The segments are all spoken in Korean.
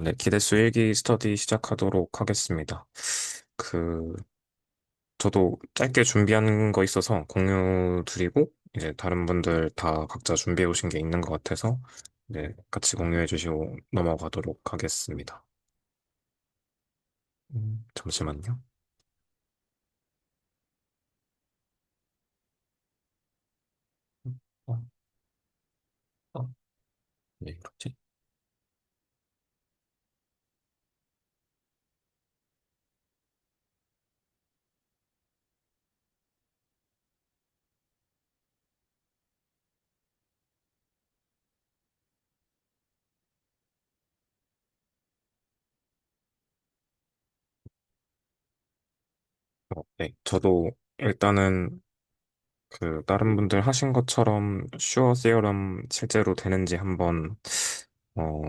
네, 기대수 일기 스터디 시작하도록 하겠습니다. 그, 저도 짧게 준비한 거 있어서 공유 드리고, 이제 다른 분들 다 각자 준비해 오신 게 있는 것 같아서, 네, 같이 공유해 주시고 넘어가도록 하겠습니다. 잠시만요. 어, 어, 네, 그렇지. 네, 저도 일단은 다른 분들 하신 것처럼 슈어 세어럼 실제로 되는지 한번, 어,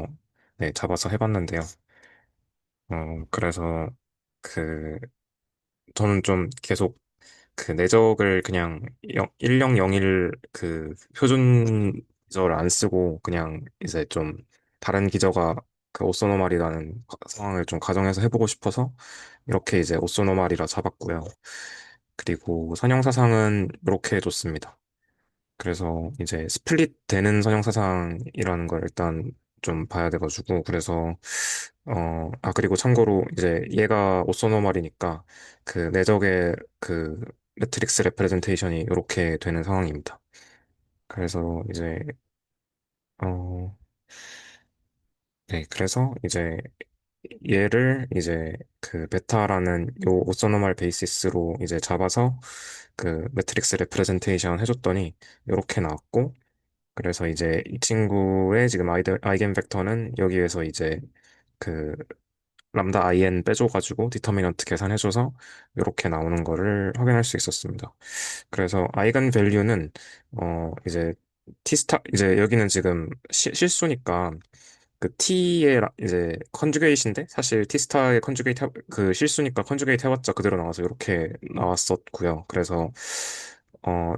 네, 잡아서 해봤는데요. 그래서 그 저는 좀 계속 그 내적을 그냥 1001 그 표준 기저를 안 쓰고 그냥 이제 좀 다른 기저가 그 오쏘노말이라는 상황을 좀 가정해서 해보고 싶어서 이렇게 이제 오쏘노말이라 잡았고요. 그리고 선형사상은 이렇게 해줬습니다. 그래서 이제 스플릿 되는 선형사상이라는 걸 일단 좀 봐야 돼가지고 그래서 그리고 참고로 이제 얘가 오쏘노말이니까 그 내적의 그 매트릭스 레프레젠테이션이 이렇게 되는 상황입니다. 그래서 이제 어 그래서 이제 얘를 이제 그 베타라는 요 오쏘노말 베이시스로 이제 잡아서 그 매트릭스 레프레젠테이션 해줬더니 이렇게 나왔고 그래서 이제 이 친구의 지금 아이겐 벡터는 여기에서 이제 그 람다 in 빼줘가지고 디터미넌트 계산해줘서 이렇게 나오는 거를 확인할 수 있었습니다. 그래서 아이건 밸류는 이제 이제 여기는 지금 실수니까 그 t의 이제 컨주게이트인데 사실 t스타의 컨주게이트 그 실수니까 컨주게이트 해봤자 그대로 나와서 이렇게 나왔었고요. 그래서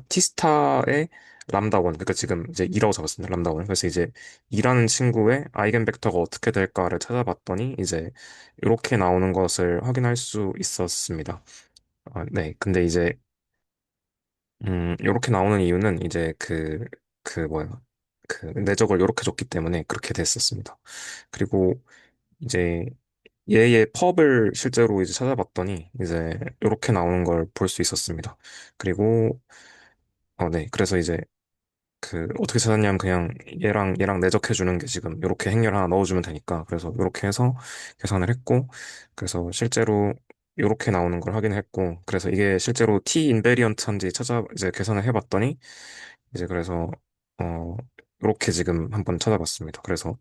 t스타의 람다 원 그러니까 지금 이제 2라고 잡았습니다. 람다 원 그래서 이제 2라는 친구의 아이겐 벡터가 어떻게 될까를 찾아봤더니 이제 이렇게 나오는 것을 확인할 수 있었습니다. 네. 근데 이제 이렇게 나오는 이유는 이제 뭐야 그 내적을 이렇게 줬기 때문에 그렇게 됐었습니다. 그리고 이제 얘의 펍을 실제로 이제 찾아봤더니 이제 이렇게 나오는 걸 볼 수 있었습니다. 그리고 네. 그래서 이제 어떻게 찾았냐면 그냥 얘랑 내적해 주는 게 지금 이렇게 행렬 하나 넣어주면 되니까 그래서 이렇게 해서 계산을 했고 그래서 실제로 이렇게 나오는 걸 확인했고 그래서 이게 실제로 t 인베리언트인지 찾아 이제 계산을 해봤더니 이제 그래서 어 이렇게 지금 한번 찾아봤습니다. 그래서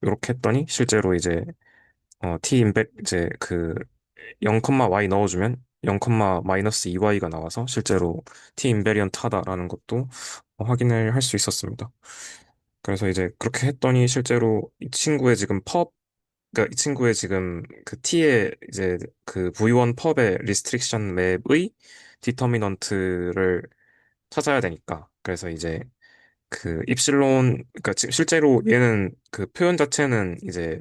이렇게 했더니 실제로 이제 t 인베 이제 0,y 넣어주면 0, 마이너스 2y가 나와서 실제로 t 인베리언트 하다라는 것도 확인을 할 수 있었습니다. 그래서 이제 그렇게 했더니 실제로 이 친구의 지금 그러니까 이 친구의 지금 그 t의 이제 그 v1 펍의 리스트릭션 맵의 디터미넌트를 찾아야 되니까 그래서 이제 그러니까 지금 실제로 얘는 그 표현 자체는 이제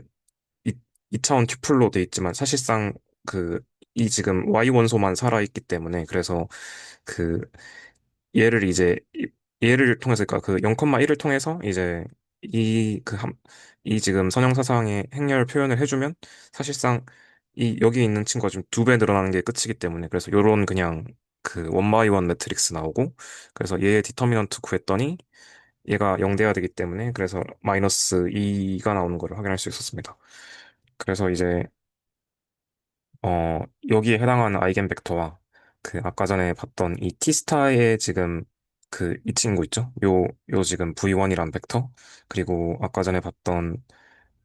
이 2차원 튜플로 돼 있지만 사실상 이 지금 y 원소만 살아있기 때문에 그래서 그 얘를 이제 얘를 통해서 그러니까 그 0,1을 통해서 이제 이 지금 선형사상의 행렬 표현을 해주면 사실상 이 여기 있는 친구가 좀 2배 늘어나는 게 끝이기 때문에 그래서 요런 그냥 그 원바이원 매트릭스 나오고 그래서 얘의 디터미넌트 구했더니 얘가 0 돼야 되기 때문에 그래서 마이너스 2가 나오는 거를 확인할 수 있었습니다. 그래서 이제 여기에 해당하는 아이겐 벡터와 아까 전에 봤던 이 T스타의 지금 이 친구 있죠? 요 지금 V1이란 벡터 그리고 아까 전에 봤던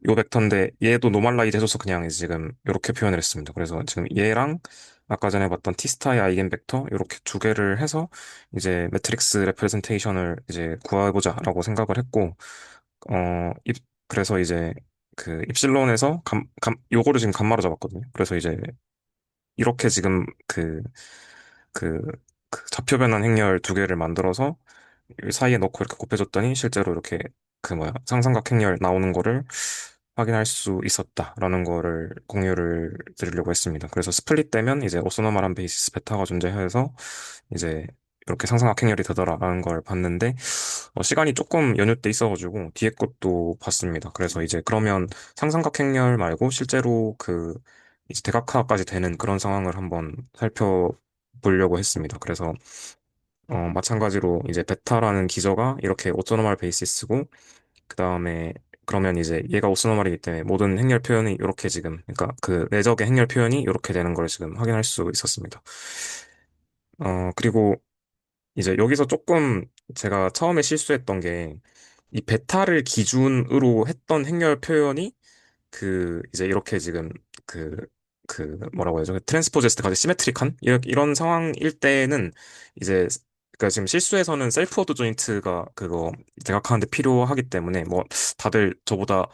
요 벡터인데 얘도 노멀라이즈 해줘서 그냥 이제 지금 이렇게 표현을 했습니다. 그래서 지금 얘랑 아까 전에 봤던 T스타의 아이겐 벡터 이렇게 두 개를 해서 이제 매트릭스 레프레젠테이션을 이제 구해보자라고 생각을 했고 어, 입, 그래서 이제 입실론에서 요거를 지금 감마로 잡았거든요. 그래서 이제 이렇게 지금 그, 좌표 변환 행렬 두 개를 만들어서 이 사이에 넣고 이렇게 곱해줬더니 실제로 이렇게 상삼각 행렬 나오는 거를 확인할 수 있었다라는 거를 공유를 드리려고 했습니다. 그래서 스플릿 되면 이제 오소노멀한 베이시스 베타가 존재해서 이제 이렇게 상상학 행렬이 되더라라는 걸 봤는데 시간이 조금 연휴 때 있어가지고 뒤에 것도 봤습니다. 그래서 이제 그러면 상상각 행렬 말고 실제로 그 이제 대각화까지 되는 그런 상황을 한번 살펴보려고 했습니다. 그래서 마찬가지로 이제 베타라는 기저가 이렇게 오토노멀 베이시스고 그 다음에 그러면 이제 얘가 오스노멀이기 때문에 모든 행렬 표현이 이렇게 지금 그러니까 그 내적의 행렬 표현이 이렇게 되는 걸 지금 확인할 수 있었습니다. 그리고 이제 여기서 조금 제가 처음에 실수했던 게 이 베타를 기준으로 했던 행렬 표현이 그 이제 이렇게 지금 그 그 뭐라고 해야죠? 트랜스포즈했을 때까지 시메트릭한 이런 상황일 때는 이제 그러니까 지금 실수에서는 셀프 오더 조인트가 그거 대각하는데 필요하기 때문에 뭐 다들 저보다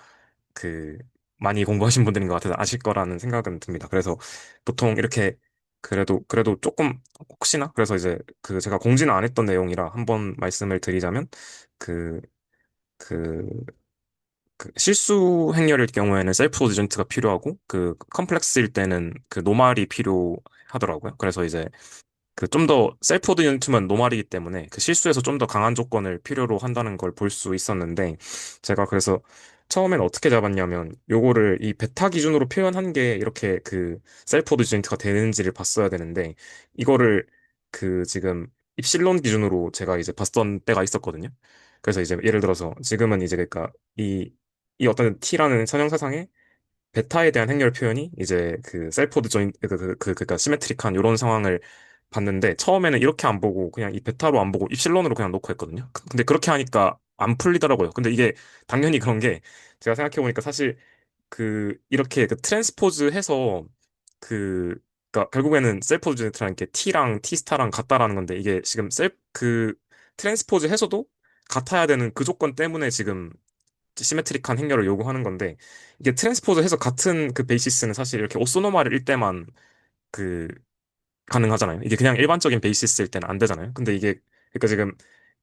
그 많이 공부하신 분들인 것 같아서 아실 거라는 생각은 듭니다. 그래서 보통 이렇게 그래도 조금 혹시나 그래서 이제 그 제가 공지는 안 했던 내용이라 한번 말씀을 드리자면 그 그 실수 행렬일 경우에는 셀프 오디전트가 필요하고 그 컴플렉스일 때는 그 노말이 필요하더라고요. 그래서 이제 그 좀 더 셀프 오디언트면 노말이기 때문에 그 실수에서 좀 더 강한 조건을 필요로 한다는 걸 볼 수 있었는데 제가 그래서 처음엔 어떻게 잡았냐면 요거를 이 베타 기준으로 표현한 게 이렇게 그 셀프 오디언트가 되는지를 봤어야 되는데 이거를 그 지금 입실론 기준으로 제가 이제 봤던 때가 있었거든요. 그래서 이제 예를 들어서 지금은 이제 그러니까 이 어떤 T라는 선형사상에 베타에 대한 행렬 표현이 이제 그 셀포드 조인 그러니까 시메트릭한 이런 상황을 봤는데 처음에는 이렇게 안 보고 그냥 이 베타로 안 보고 입실론으로 그냥 놓고 했거든요. 근데 그렇게 하니까 안 풀리더라고요. 근데 이게 당연히 그런 게 제가 생각해 보니까 사실 그 이렇게 그 트랜스포즈 해서 그 그러니까 결국에는 셀포즈 제트라는 게 T랑 T스타랑 같다라는 건데 이게 지금 셀 그 트랜스포즈 해서도 같아야 되는 그 조건 때문에 지금 시메트릭한 행렬을 요구하는 건데 이게 트랜스포즈 해서 같은 그 베이시스는 사실 이렇게 오소노마를 일 때만 그 가능하잖아요. 이게 그냥 일반적인 베이시스일 때는 안 되잖아요. 근데 이게 그러니까 지금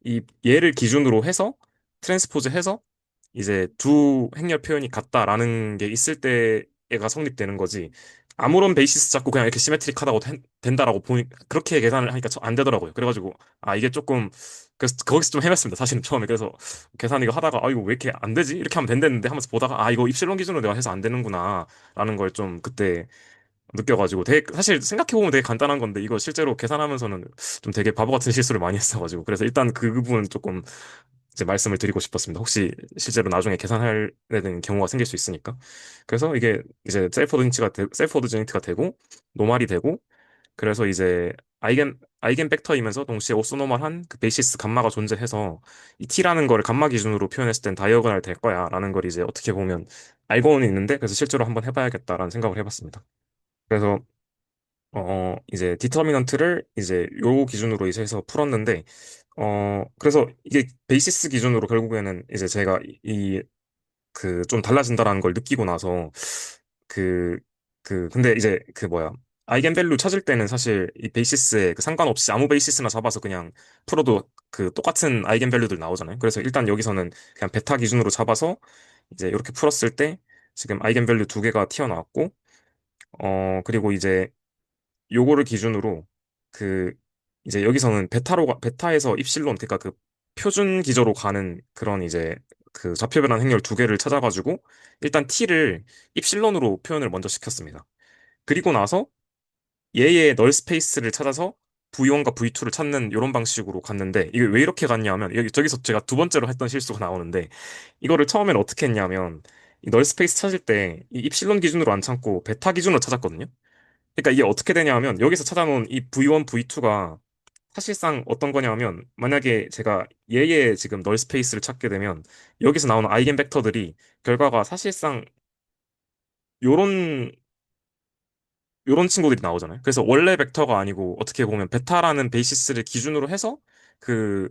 이 얘를 기준으로 해서 트랜스포즈 해서 이제 두 행렬 표현이 같다라는 게 있을 때가 성립되는 거지. 아무런 베이시스 잡고 그냥 이렇게 시메트릭하다고 된다라고 보니 그렇게 계산을 하니까 안 되더라고요. 그래가지고 아 이게 조금 그래서 거기서 좀 헤맸습니다. 사실은 처음에 그래서 계산 이거 하다가 아 이거 왜 이렇게 안 되지? 이렇게 하면 된다는데 하면서 보다가 아 이거 입실론 기준으로 내가 해서 안 되는구나라는 걸 좀 그때 느껴가지고 되게 사실 생각해보면 되게 간단한 건데 이거 실제로 계산하면서는 좀 되게 바보 같은 실수를 많이 했어가지고 그래서 일단 그 부분 조금 이제 말씀을 드리고 싶었습니다. 혹시 실제로 나중에 계산해야 되는 경우가 생길 수 있으니까. 그래서 이게 이제 셀프 오더제니트가 되고 노말이 되고 그래서 이제 아이겐 벡터이면서 동시에 오소노멀한 그 베이시스 감마가 존재해서 이 t라는 거를 감마 기준으로 표현했을 땐 다이어고널 될 거야라는 걸 이제 어떻게 보면 알고는 있는데 그래서 실제로 한번 해봐야겠다라는 생각을 해봤습니다. 그래서 이제 디터미넌트를 이제 요 기준으로 이제 해서 풀었는데 그래서 이게 베이시스 기준으로 결국에는 이제 제가 그 좀 달라진다라는 걸 느끼고 나서 그 근데 이제 그 뭐야 아이겐밸류 찾을 때는 사실 이 베이시스에 그 상관없이 아무 베이시스나 잡아서 그냥 풀어도 그 똑같은 아이겐밸류들 나오잖아요. 그래서 일단 여기서는 그냥 베타 기준으로 잡아서 이제 이렇게 풀었을 때 지금 아이겐밸류 두 개가 튀어나왔고 그리고 이제 요거를 기준으로 그 이제 여기서는 베타에서 입실론 그러니까 그 표준 기저로 가는 그런 이제 그 좌표 변환 행렬 두 개를 찾아가지고 일단 t를 입실론으로 표현을 먼저 시켰습니다. 그리고 나서 얘의 널 스페이스를 찾아서 V1과 V2를 찾는 이런 방식으로 갔는데 이게 왜 이렇게 갔냐면 여기 저기서 제가 두 번째로 했던 실수가 나오는데 이거를 처음엔 어떻게 했냐면 이 널 스페이스 찾을 때 이 입실론 기준으로 안 찾고 베타 기준으로 찾았거든요. 그러니까 이게 어떻게 되냐면 여기서 찾아놓은 이 V1, V2가 사실상 어떤 거냐면 만약에 제가 얘의 지금 널 스페이스를 찾게 되면 여기서 나오는 아이겐 벡터들이 결과가 사실상 요런 요런 친구들이 나오잖아요. 그래서 원래 벡터가 아니고 어떻게 보면 베타라는 베이시스를 기준으로 해서 그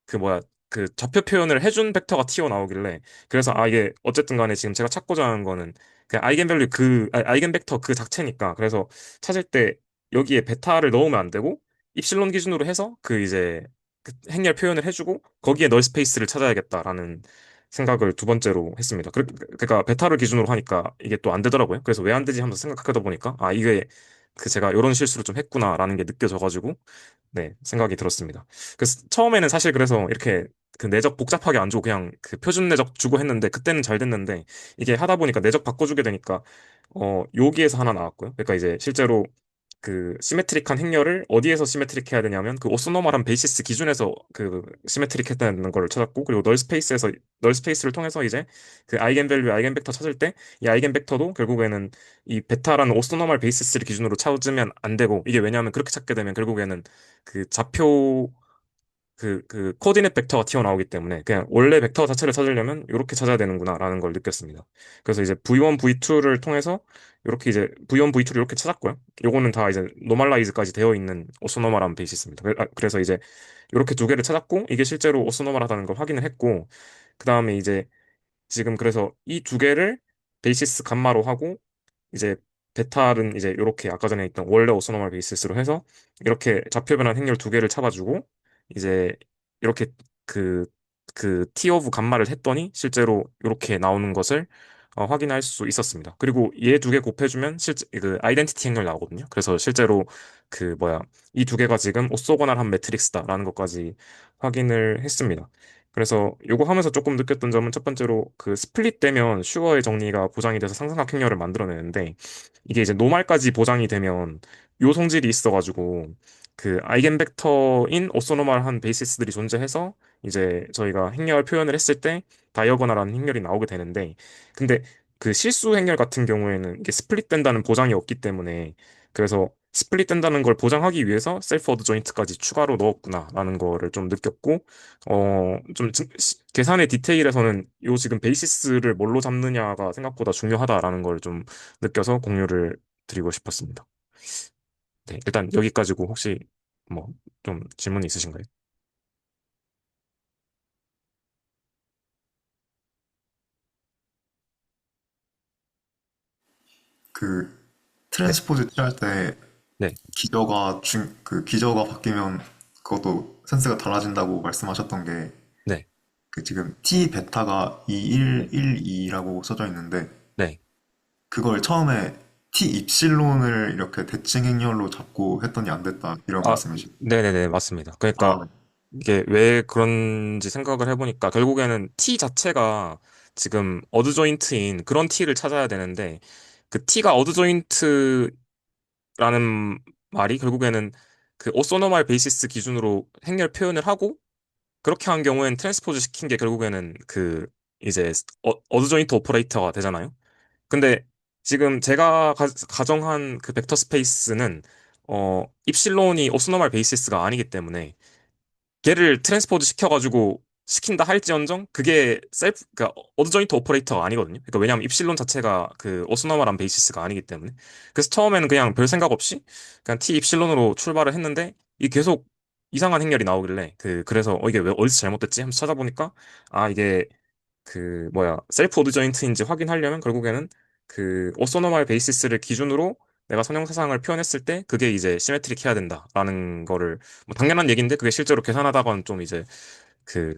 그 뭐야 그 좌표 표현을 해준 벡터가 튀어나오길래 그래서 아 이게 어쨌든 간에 지금 제가 찾고자 하는 거는 그 아이겐밸류 아이겐 벡터 그 자체니까 그래서 찾을 때 여기에 베타를 넣으면 안 되고 입실론 기준으로 해서 그 이제 그 행렬 표현을 해주고 거기에 널 스페이스를 찾아야겠다라는 생각을 두 번째로 했습니다. 그러니까 베타를 기준으로 하니까 이게 또 안 되더라고요. 그래서 왜 안 되지 하면서 생각하다 보니까 아 이게 그 제가 이런 실수를 좀 했구나라는 게 느껴져가지고 네 생각이 들었습니다. 그래서 처음에는 사실 그래서 이렇게 그 내적 복잡하게 안 주고 그냥 그 표준 내적 주고 했는데 그때는 잘 됐는데 이게 하다 보니까 내적 바꿔주게 되니까 여기에서 하나 나왔고요. 그러니까 이제 실제로 그 시메트릭한 행렬을 어디에서 시메트릭 해야 되냐면 그 오소노멀한 베이시스 기준에서 그 시메트릭 했다는 걸 찾았고 그리고 널 스페이스를 통해서 이제 그 아이겐밸류 아이겐벡터 찾을 때 이 아이겐벡터도 결국에는 이 베타라는 오소노멀 베이시스를 기준으로 찾으면 안 되고 이게 왜냐하면 그렇게 찾게 되면 결국에는 그 좌표 그 코디넷 벡터가 튀어나오기 때문에 그냥 원래 벡터 자체를 찾으려면 이렇게 찾아야 되는구나라는 걸 느꼈습니다. 그래서 이제 V1, V2를 통해서 이렇게 이제 V1, V2를 이렇게 찾았고요. 요거는 다 이제 노멀라이즈까지 되어 있는 오소노멀한 베이시스입니다. 그래서 이제 이렇게 두 개를 찾았고 이게 실제로 오소노멀하다는 걸 확인을 했고 그 다음에 이제 지금 그래서 이 두 개를 베이시스 감마로 하고 이제 베탈은 이제 이렇게 아까 전에 있던 원래 오소노멀 베이시스로 해서 이렇게 좌표 변환 행렬 두 개를 잡아주고 이제 이렇게 그 T 오브 감마를 했더니 실제로 이렇게 나오는 것을 확인할 수 있었습니다. 그리고 얘 두 개 곱해주면 실제 그 아이덴티티 행렬 나오거든요. 그래서 실제로 그 뭐야 이 두 개가 지금 오소고날한 매트릭스다라는 것까지 확인을 했습니다. 그래서 요거 하면서 조금 느꼈던 점은 첫 번째로 그 스플릿 되면 슈어의 정리가 보장이 돼서 상승각 행렬을 만들어내는데 이게 이제 노말까지 보장이 되면 요 성질이 있어가지고 그 아이겐벡터인 오소노멀한 베이시스들이 존재해서 이제 저희가 행렬 표현을 했을 때 다이어고널한 행렬이 나오게 되는데 근데 그 실수 행렬 같은 경우에는 이게 스플릿 된다는 보장이 없기 때문에 그래서 스플릿 된다는 걸 보장하기 위해서 셀프 어드 조인트까지 추가로 넣었구나라는 거를 좀 느꼈고 계산의 디테일에서는 요 지금 베이시스를 뭘로 잡느냐가 생각보다 중요하다라는 걸 좀 느껴서 공유를 드리고 싶었습니다. 네, 일단 여기까지고 혹시 뭐 좀 질문이 있으신가요? 그 네, 트랜스포즈 취할 때 네, 그 기저가 바뀌면 그것도 센스가 달라진다고 말씀하셨던 게 네, 그 지금 T 베타가 네, 2112라고 써져 있는데 네. 그걸 처음에 T 입실론을 이렇게 대칭 행렬로 잡고 했더니 안 됐다 이런 아, 말씀이시죠? 네네네, 맞습니다. 그러니까 아, 네. 이게 왜 그런지 생각을 해보니까 결국에는 T 자체가 지금 어드 조인트인 그런 T를 찾아야 되는데 그 T가 어드 조인트라는 말이 결국에는 그 오소노말 베이시스 기준으로 행렬 표현을 하고 그렇게 한 경우엔 트랜스포즈 시킨 게 결국에는 그 이제 어드 조인트 오퍼레이터가 되잖아요. 근데 지금 제가 가정한 그 벡터 스페이스는 입실론이 오스노말 베이시스가 아니기 때문에 걔를 트랜스포즈 시켜가지고 시킨다 할지언정 그게 그러니까 어드조인트 오퍼레이터가 아니거든요. 그러니까 왜냐하면 입실론 자체가 그 오스노멀한 베이시스가 아니기 때문에. 그래서 처음에는 그냥 별 생각 없이 그냥 T 입실론으로 출발을 했는데 이 계속 이상한 행렬이 나오길래 그래서 이게 왜 어디서 잘못됐지 하면서 찾아보니까 아 이게 그 뭐야 셀프 오드 조인트인지 확인하려면 결국에는 그 오소노말 베이시스를 기준으로 내가 선형사상을 표현했을 때 그게 이제 시메트릭 해야 된다라는 거를 뭐 당연한 얘기인데 그게 실제로 계산하다가는 좀 이제 그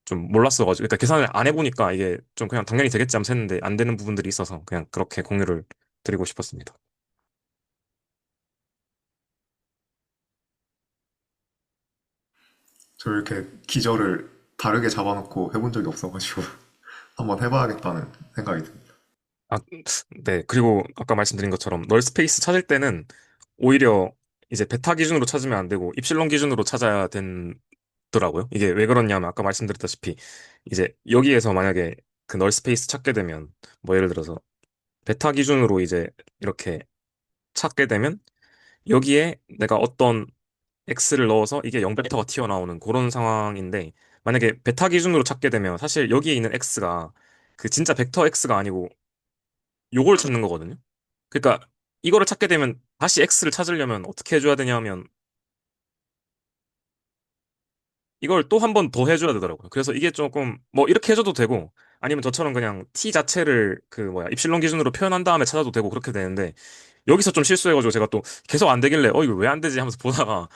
좀 몰랐어가지고 그러니까 계산을 안 해보니까 이게 좀 그냥 당연히 되겠지 하면서 했는데 안 되는 부분들이 있어서 그냥 그렇게 공유를 드리고 싶었습니다. 저 이렇게 기저를 다르게 잡아놓고 해본 적이 없어가지고 한번 해봐야겠다는 생각이 듭니다. 아, 네. 그리고 아까 말씀드린 것처럼 널 스페이스 찾을 때는 오히려 이제 베타 기준으로 찾으면 안 되고 입실론 기준으로 찾아야 되더라고요. 이게 왜 그러냐면 아까 말씀드렸다시피 이제 여기에서 만약에 그 널 스페이스 찾게 되면 뭐 예를 들어서 베타 기준으로 이제 이렇게 찾게 되면 여기에 내가 어떤 x를 넣어서 이게 0벡터가 튀어나오는 그런 상황인데 만약에 베타 기준으로 찾게 되면 사실 여기에 있는 x가 그 진짜 벡터 x가 아니고 요걸 찾는 거거든요. 그러니까 이거를 찾게 되면 다시 x를 찾으려면 어떻게 해줘야 되냐면 이걸 또 한 번 더 해줘야 되더라고요. 그래서 이게 조금 뭐 이렇게 해줘도 되고 아니면 저처럼 그냥 t 자체를 그 뭐야 입실론 기준으로 표현한 다음에 찾아도 되고 그렇게 되는데 여기서 좀 실수해가지고 제가 또 계속 안 되길래 이거 왜 안 되지 하면서 보다가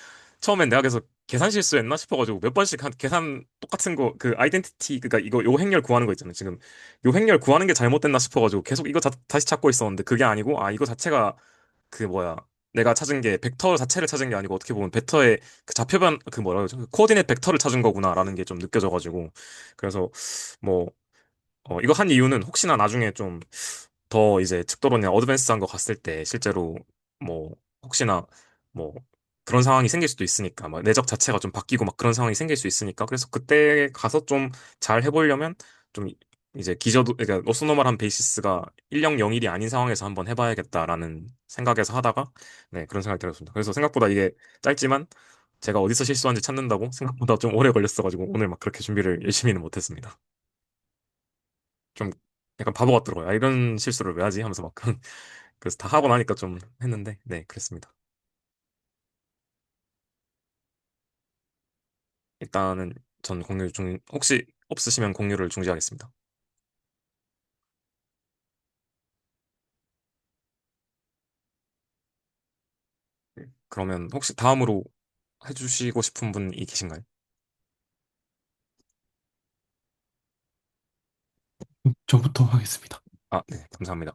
처음엔 내가 계속 계산 실수했나 싶어가지고 몇 번씩 한 계산 똑같은 거 그 아이덴티티 그니까 이거 요 행렬 구하는 거 있잖아요. 지금 요 행렬 구하는 게 잘못됐나 싶어가지고 계속 이거 다시 찾고 있었는데 그게 아니고 아 이거 자체가 그 뭐야 내가 찾은 게 벡터 자체를 찾은 게 아니고 어떻게 보면 벡터의 그 좌표변 그 뭐라 그러죠? 그 코어디네이트 벡터를 찾은 거구나라는 게 좀 느껴져가지고 그래서 뭐 이거 한 이유는 혹시나 나중에 좀 더 이제 측도론이나 어드밴스한 거 갔을 때 실제로 뭐 혹시나 뭐 그런 상황이 생길 수도 있으니까 막 내적 자체가 좀 바뀌고 막 그런 상황이 생길 수 있으니까 그래서 그때 가서 좀 잘 해보려면 좀 이제 기저도 그러니까 어소노멀한 베이시스가 1001이 아닌 상황에서 한번 해봐야겠다라는 생각에서 하다가 네 그런 생각이 들었습니다. 그래서 생각보다 이게 짧지만 제가 어디서 실수한지 찾는다고 생각보다 좀 오래 걸렸어가지고 오늘 막 그렇게 준비를 열심히는 못했습니다. 좀 약간 바보 같더라고요. 아, 이런 실수를 왜 하지? 하면서 막 그래서 다 하고 나니까 좀 했는데 네 그랬습니다. 일단은 전 공유 중 혹시 없으시면 공유를 중지하겠습니다. 네. 그러면 혹시 다음으로 해주시고 싶은 분이 계신가요? 저부터 하겠습니다. 아, 네, 감사합니다.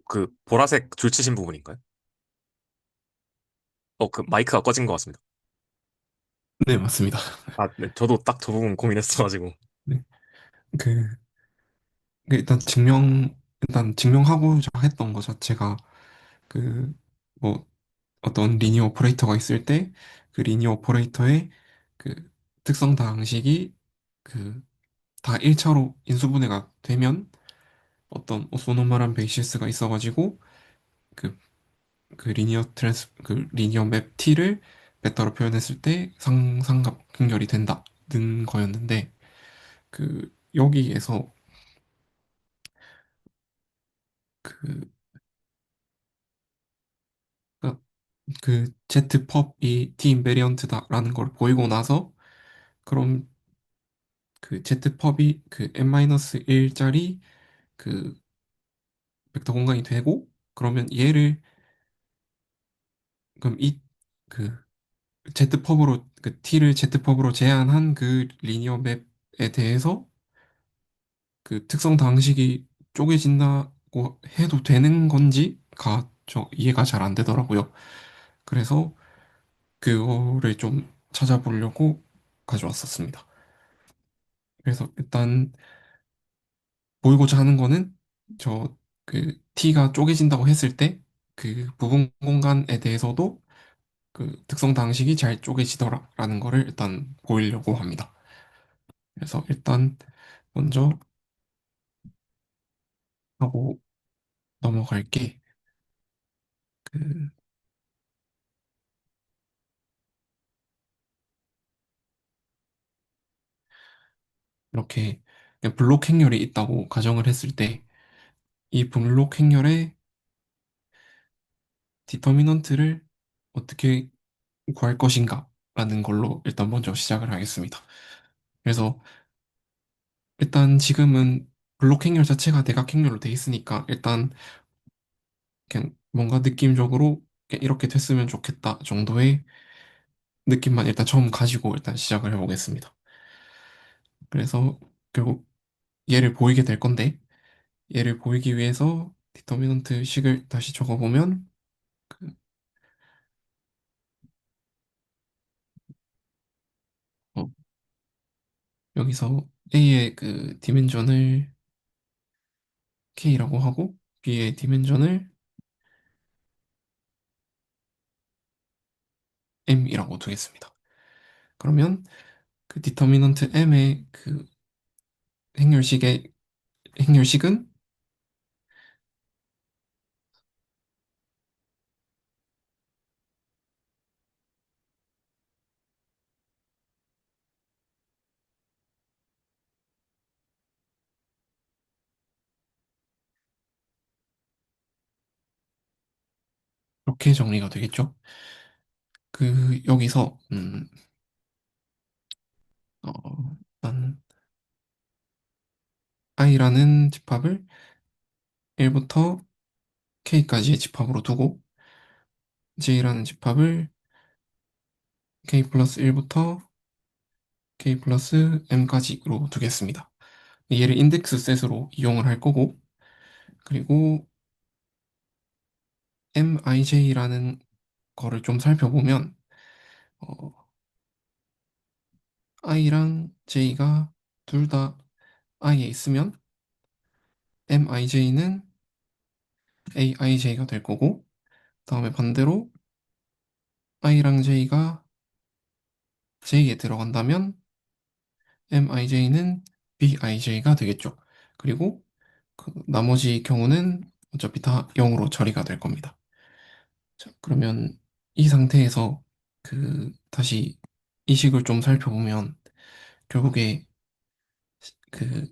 그 보라색 줄 치신 부분인가요? 그 마이크가 꺼진 것 같습니다. 네, 맞습니다. 아, 네, 저도 딱 저 부분 고민했어가지고. 네. 그, 일단 증명하고자 했던 것 자체가 그, 뭐, 어떤 리니어 오퍼레이터가 있을 때 그 리니어 오퍼레이터의 그 특성 방식이 그 다 1차로 인수분해가 되면 어떤 오소노멀한 베이시스가 있어가지고 그, 그 리니어 맵 T를 벡터로 표현했을 때 상삼각 극렬이 된다는 거였는데 여기에서 그, 그 Z펍이 T 인베리언트다라는 걸 보이고 나서 그럼 그 Z펍이 그 n-1짜리 그 벡터 공간이 되고 그러면 얘를 그럼 그 Z펍으로 그 T를 Z펍으로 제한한 그 리니어 맵에 대해서 그 특성 방식이 쪼개진다고 해도 되는 건지가 저 이해가 잘 안 되더라고요. 그래서 그거를 좀 찾아보려고 가져왔었습니다. 그래서 일단 보이고자 하는 거는 저 그 T가 쪼개진다고 했을 때 그 부분 공간에 대해서도 그 특성 방식이 잘 쪼개지더라라는 거를 일단 보이려고 합니다. 그래서 일단 먼저 하고 넘어갈게. 그 이렇게 그냥 블록 행렬이 있다고 가정을 했을 때 이 블록 행렬의 디터미넌트를 어떻게 구할 것인가 라는 걸로 일단 먼저 시작을 하겠습니다. 그래서 일단 지금은 블록 행렬 자체가 대각 행렬로 돼 있으니까 일단 그냥 뭔가 느낌적으로 그냥 이렇게 됐으면 좋겠다 정도의 느낌만 일단 처음 가지고 일단 시작을 해보겠습니다. 그래서 결국 얘를 보이게 될 건데 얘를 보이기 위해서 디터미넌트 식을 다시 적어보면 그, 어, 여기서 A의 그 디멘전을 K라고 하고 B의 디멘전을 M이라고 두겠습니다. 그러면 그 디터미넌트 M의 그 행렬식의 행렬식은 이렇게 정리가 되겠죠. 여기서 일단 i라는 집합을 1부터 k까지의 집합으로 두고 j라는 집합을 k 플러스 1부터 k 플러스 m까지로 두겠습니다. 얘를 인덱스 셋으로 이용을 할 거고, 그리고 mij라는 거를 좀 살펴보면 어, i랑 j가 둘 다 i에 있으면 mij는 aij가 될 거고, 다음에 반대로 i랑 j가 j에 들어간다면 mij는 bij가 되겠죠. 그리고 그 나머지 경우는 어차피 다 0으로 처리가 될 겁니다. 자, 그러면 이 상태에서 다시 이 식을 좀 살펴보면 결국에 그,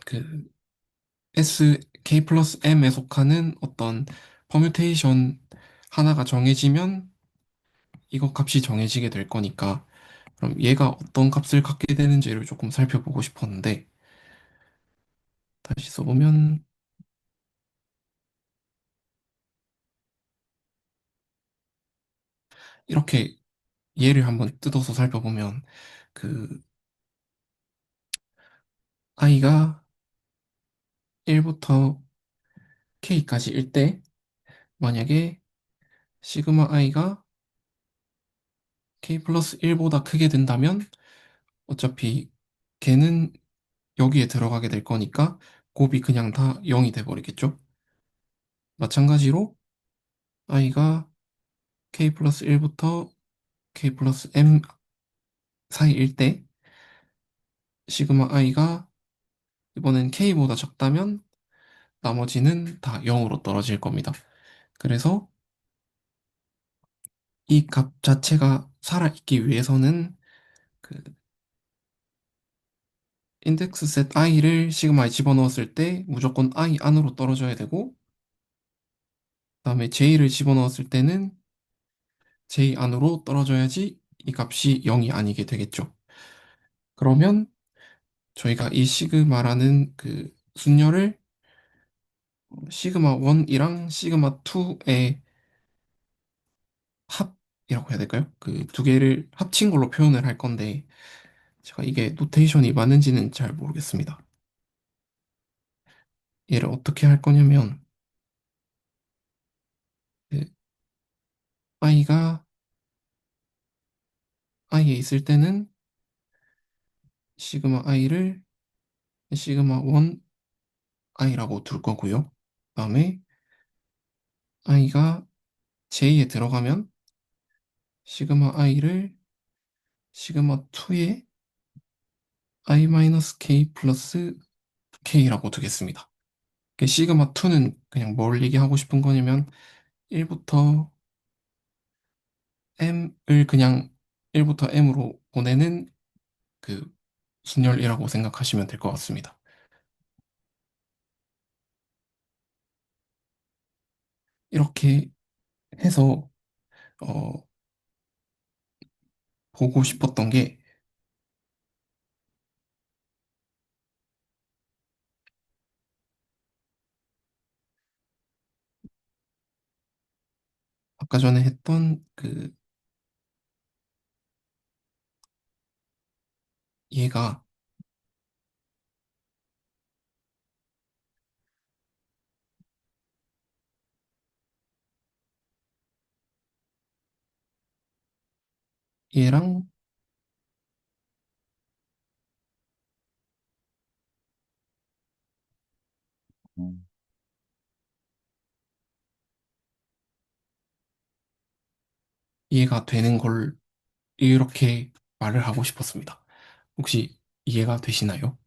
그 k 플러스 m에 속하는 어떤 퍼뮤테이션 하나가 정해지면 이거 값이 정해지게 될 거니까, 그럼 얘가 어떤 값을 갖게 되는지를 조금 살펴보고 싶었는데, 다시 써보면 이렇게 얘를 한번 뜯어서 살펴보면 그 i가 1부터 k까지일 때, 만약에 시그마 i가 k 플러스 1보다 크게 된다면 어차피 걔는 여기에 들어가게 될 거니까 곱이 그냥 다 0이 돼버리겠죠. 마찬가지로 i가 k 플러스 1부터 k 플러스 m 사이일 때 시그마 i가 이번엔 k보다 적다면 나머지는 다 0으로 떨어질 겁니다. 그래서 이 값 자체가 살아있기 위해서는 그 인덱스 셋 i를 시그마에 집어넣었을 때 무조건 i 안으로 떨어져야 되고, 그다음에 j를 집어넣었을 때는 j 안으로 떨어져야지 이 값이 0이 아니게 되겠죠. 그러면 저희가 이 시그마라는 그 순열을 시그마 1이랑 시그마 2의 합이라고 해야 될까요? 그 두 개를 합친 걸로 표현을 할 건데, 제가 이게 노테이션이 맞는지는 잘 모르겠습니다. 얘를 어떻게 할 거냐면, 그 i가 i에 있을 때는 시그마 i를 시그마 1 i라고 둘 거고요. 그다음에 i가 j에 들어가면 시그마 i를 시그마 2의 i-k 플러스 k라고 두겠습니다. 시그마 2는 그냥 뭘 얘기하고 싶은 거냐면 1부터 m을 그냥 1부터 m으로 보내는 그 순열이라고 생각하시면 될 것 같습니다. 이렇게 해서 어, 보고 싶었던 게, 아까 전에 했던 얘가 얘랑 이해가 되는 걸 이렇게 말을 하고 싶었습니다. 혹시 이해가 되시나요?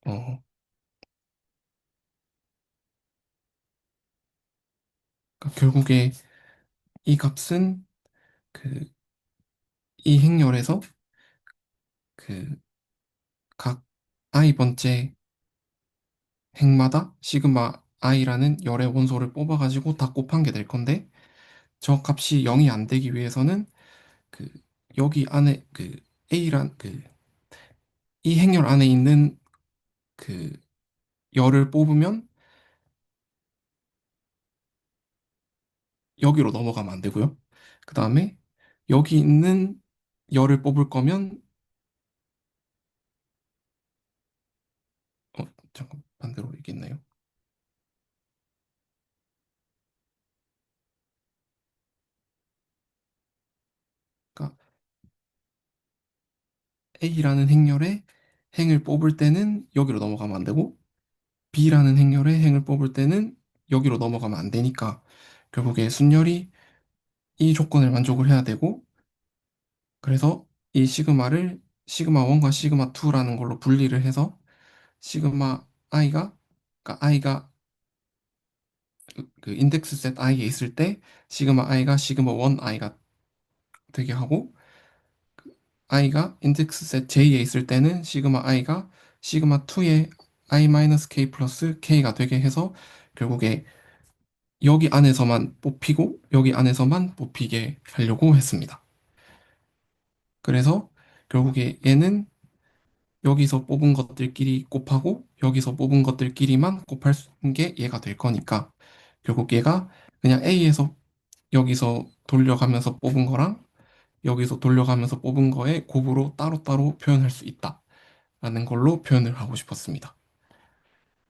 어, 그러니까 결국에 이 값은 그 이 행렬에서 그 각 i 번째 행마다 시그마 i라는 열의 원소를 뽑아가지고 다 곱한 게 될 건데 저 값이 0이 안 되기 위해서는 그 여기 안에 그 a란 그 이 행열 안에 있는 그 열을 뽑으면 여기로 넘어가면 안 되고요. 그 다음에 여기 있는 열을 뽑을 거면 어 잠깐 반대로 얘기했나요? 그러니까 a라는 행열의 행을 뽑을 때는 여기로 넘어가면 안 되고 B라는 행렬의 행을 뽑을 때는 여기로 넘어가면 안 되니까 결국에 순열이 이 조건을 만족을 해야 되고 그래서 이 시그마를 시그마 1과 시그마 2라는 걸로 분리를 해서 시그마 i가 그러니까 i가 그 인덱스 셋 i에 있을 때 시그마 i가 시그마 1 i가 되게 하고 i가 인덱스 셋 j에 있을 때는 시그마 i가 시그마 2의 i-k 플러스 k가 되게 해서 결국에 여기 안에서만 뽑히고 여기 안에서만 뽑히게 하려고 했습니다. 그래서 결국에 얘는 여기서 뽑은 것들끼리 곱하고 여기서 뽑은 것들끼리만 곱할 게 얘가 될 거니까 결국 얘가 그냥 A에서 여기서 돌려가면서 뽑은 거랑 여기서 돌려가면서 뽑은 거의 곱으로 따로따로 표현할 수 있다라는 걸로 표현을 하고 싶었습니다.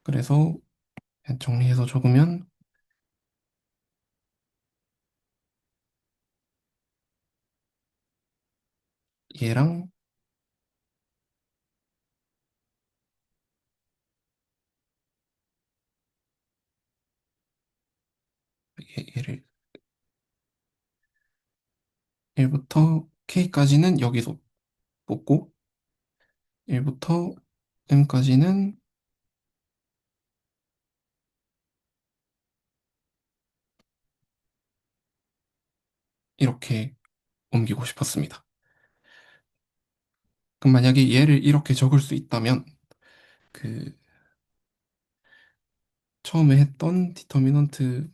그래서 정리해서 적으면 얘랑 얘를 1부터 K까지는 여기서 뽑고 1부터 M까지는 이렇게 옮기고 싶었습니다. 그럼 만약에 얘를 이렇게 적을 수 있다면 그 처음에 했던 디터미넌트가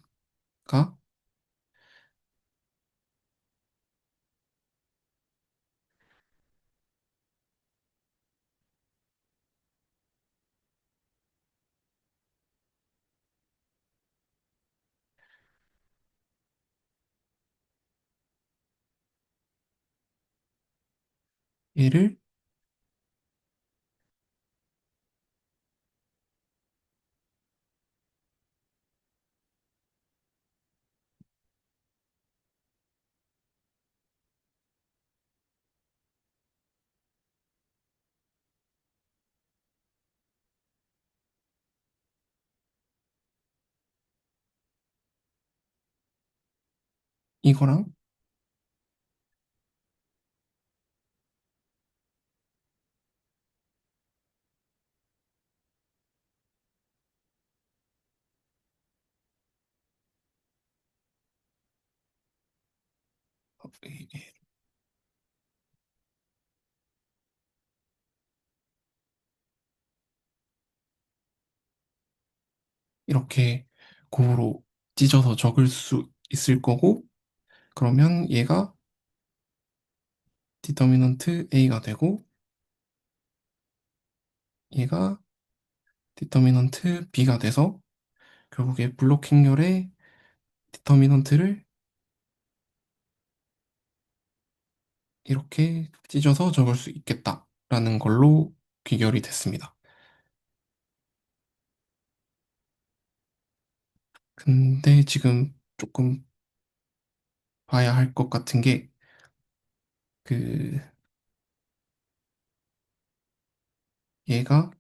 얘를 이거랑 이렇게 곱으로 찢어서 적을 수 있을 거고 그러면 얘가 디터미넌트 A가 되고 얘가 디터미넌트 B가 돼서 결국에 블록 행렬의 디터미넌트를 이렇게 찢어서 적을 수 있겠다라는 걸로 귀결이 됐습니다. 근데 지금 조금 봐야 할 것 같은 게 그 얘가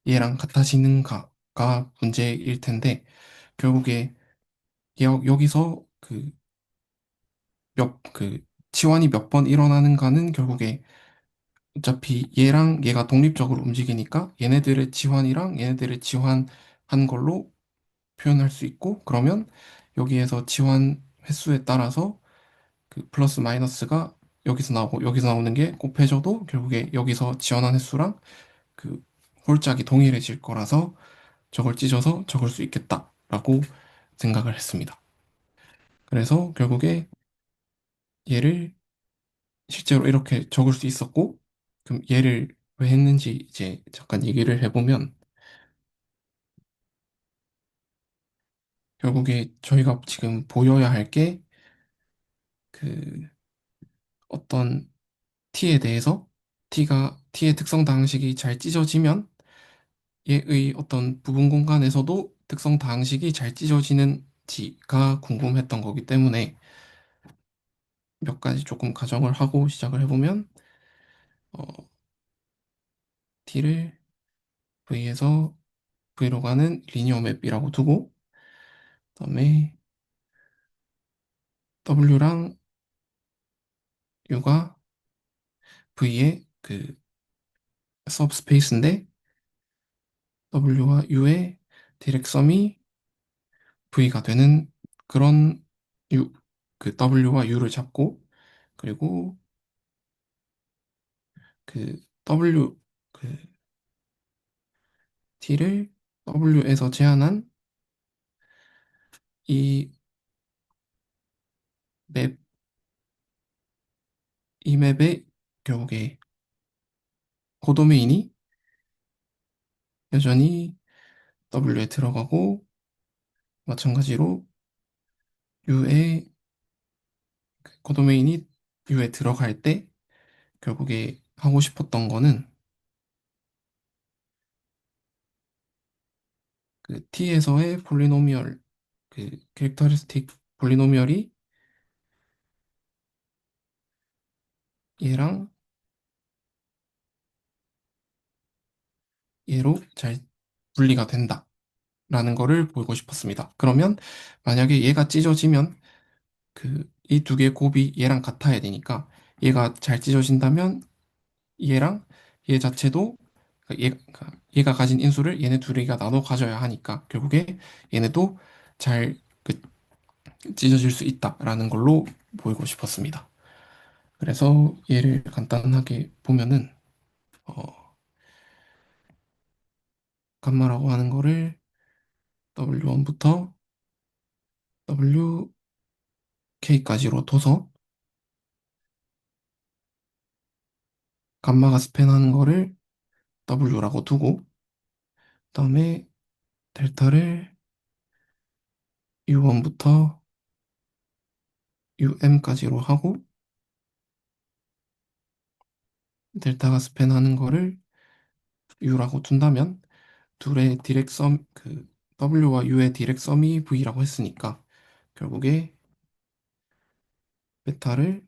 얘랑 같아지는가가 문제일 텐데 결국에 여기서 그 치환이 몇 번 일어나는가는 결국에 어차피 얘랑 얘가 독립적으로 움직이니까 얘네들의 치환이랑 얘네들의 치환한 걸로 표현할 수 있고 그러면 여기에서 치환 횟수에 따라서 그 플러스 마이너스가 여기서 나오고 여기서 나오는 게 곱해져도 결국에 여기서 지원한 횟수랑 그 홀짝이 동일해질 거라서 저걸 찢어서 적을 수 있겠다라고 생각을 했습니다. 그래서 결국에 얘를 실제로 이렇게 적을 수 있었고, 그럼 얘를 왜 했는지 이제 잠깐 얘기를 해보면, 결국에 저희가 지금 보여야 할 게 그 어떤 t에 대해서 t의 특성 다항식이 잘 찢어지면 얘의 어떤 부분 공간에서도 특성 다항식이 잘 찢어지는지가 궁금했던 거기 때문에 몇 가지 조금 가정을 하고 시작을 해보면 어, t를 v에서 v로 가는 리니어 맵이라고 두고 그다음에 w랑 u가 v의 그 서브스페이스인데 w와 u의 디렉섬이 v가 되는 그런 u 그 w와 u를 잡고 그리고 그 w 그 t를 w에서 제한한 이 맵, 이 맵의 결국에 코도메인이 여전히 w에 들어가고 마찬가지로 u의 코도메인이 u에 들어갈 때 결국에 하고 싶었던 거는 그 T에서의 폴리노미얼 그 캐릭터리스틱 폴리노미얼이 얘랑 얘로 잘 분리가 된다라는 거를 보이고 싶었습니다. 그러면 만약에 얘가 찢어지면 그 이 두 개의 곱이 얘랑 같아야 되니까 얘가 잘 찢어진다면 얘랑 얘 자체도 그러니까 얘가 가진 인수를 얘네 둘이가 나눠 가져야 하니까 결국에 얘네도 잘 찢어질 수 있다라는 걸로 보이고 싶었습니다. 그래서 얘를 간단하게 보면은 어, 감마라고 하는 거를 W1부터 WK까지로 둬서 감마가 스팬하는 거를 W라고 두고 그다음에 델타를 U1부터 UM까지로 하고 델타가 스팬하는 거를 U라고 둔다면 둘의 디렉섬 W와 U의 디렉섬이 V라고 했으니까 결국에 베타를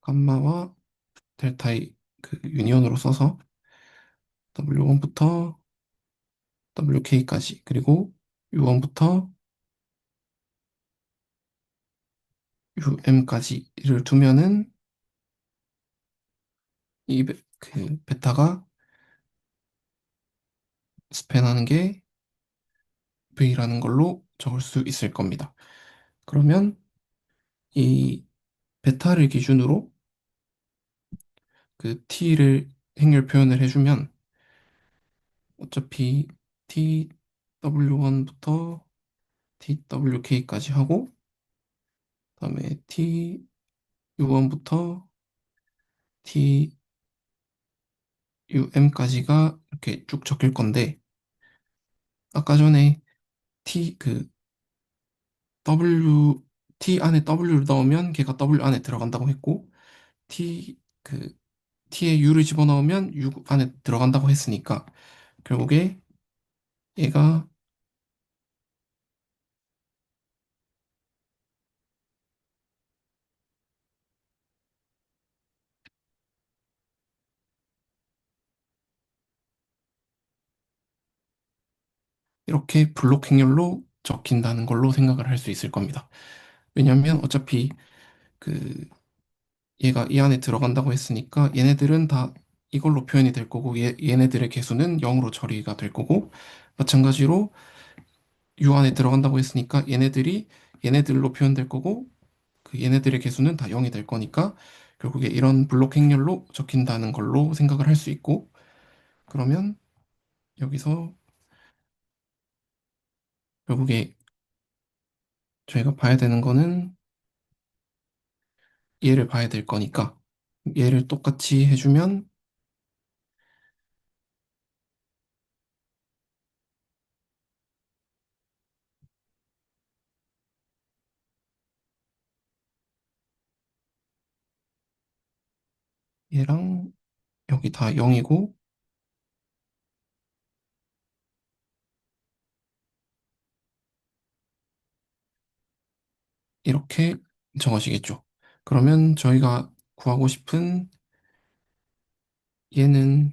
감마와 델타의 그 유니온으로 써서 W1부터 WK까지 그리고 U1부터 UM까지를 두면은 그 베타가 스팬하는 게 V라는 걸로 적을 수 있을 겁니다. 그러면 이 베타를 기준으로 그 T를 행렬 표현을 해주면 어차피 TW1부터 TWK까지 하고 그다음에 TU1부터 TUM까지가 이렇게 쭉 적힐 건데 아까 전에 T W T 안에 W를 넣으면 걔가 W 안에 들어간다고 했고 T T에 U를 집어넣으면 U 안에 들어간다고 했으니까 결국에 얘가 이렇게 블록 행렬로 적힌다는 걸로 생각을 할 수 있을 겁니다. 왜냐하면 어차피 그 얘가 이 안에 들어간다고 했으니까 얘네들은 다 이걸로 표현이 될 거고 얘네들의 개수는 0으로 처리가 될 거고 마찬가지로 U 안에 들어간다고 했으니까 얘네들이 얘네들로 표현될 거고 그 얘네들의 개수는 다 0이 될 거니까 결국에 이런 블록 행렬로 적힌다는 걸로 생각을 할 수 있고 그러면 여기서 결국에 저희가 봐야 되는 거는 얘를 봐야 될 거니까 얘를 똑같이 해주면 얘랑 여기 다 0이고 이렇게 적어지겠죠. 그러면 저희가 구하고 싶은 얘는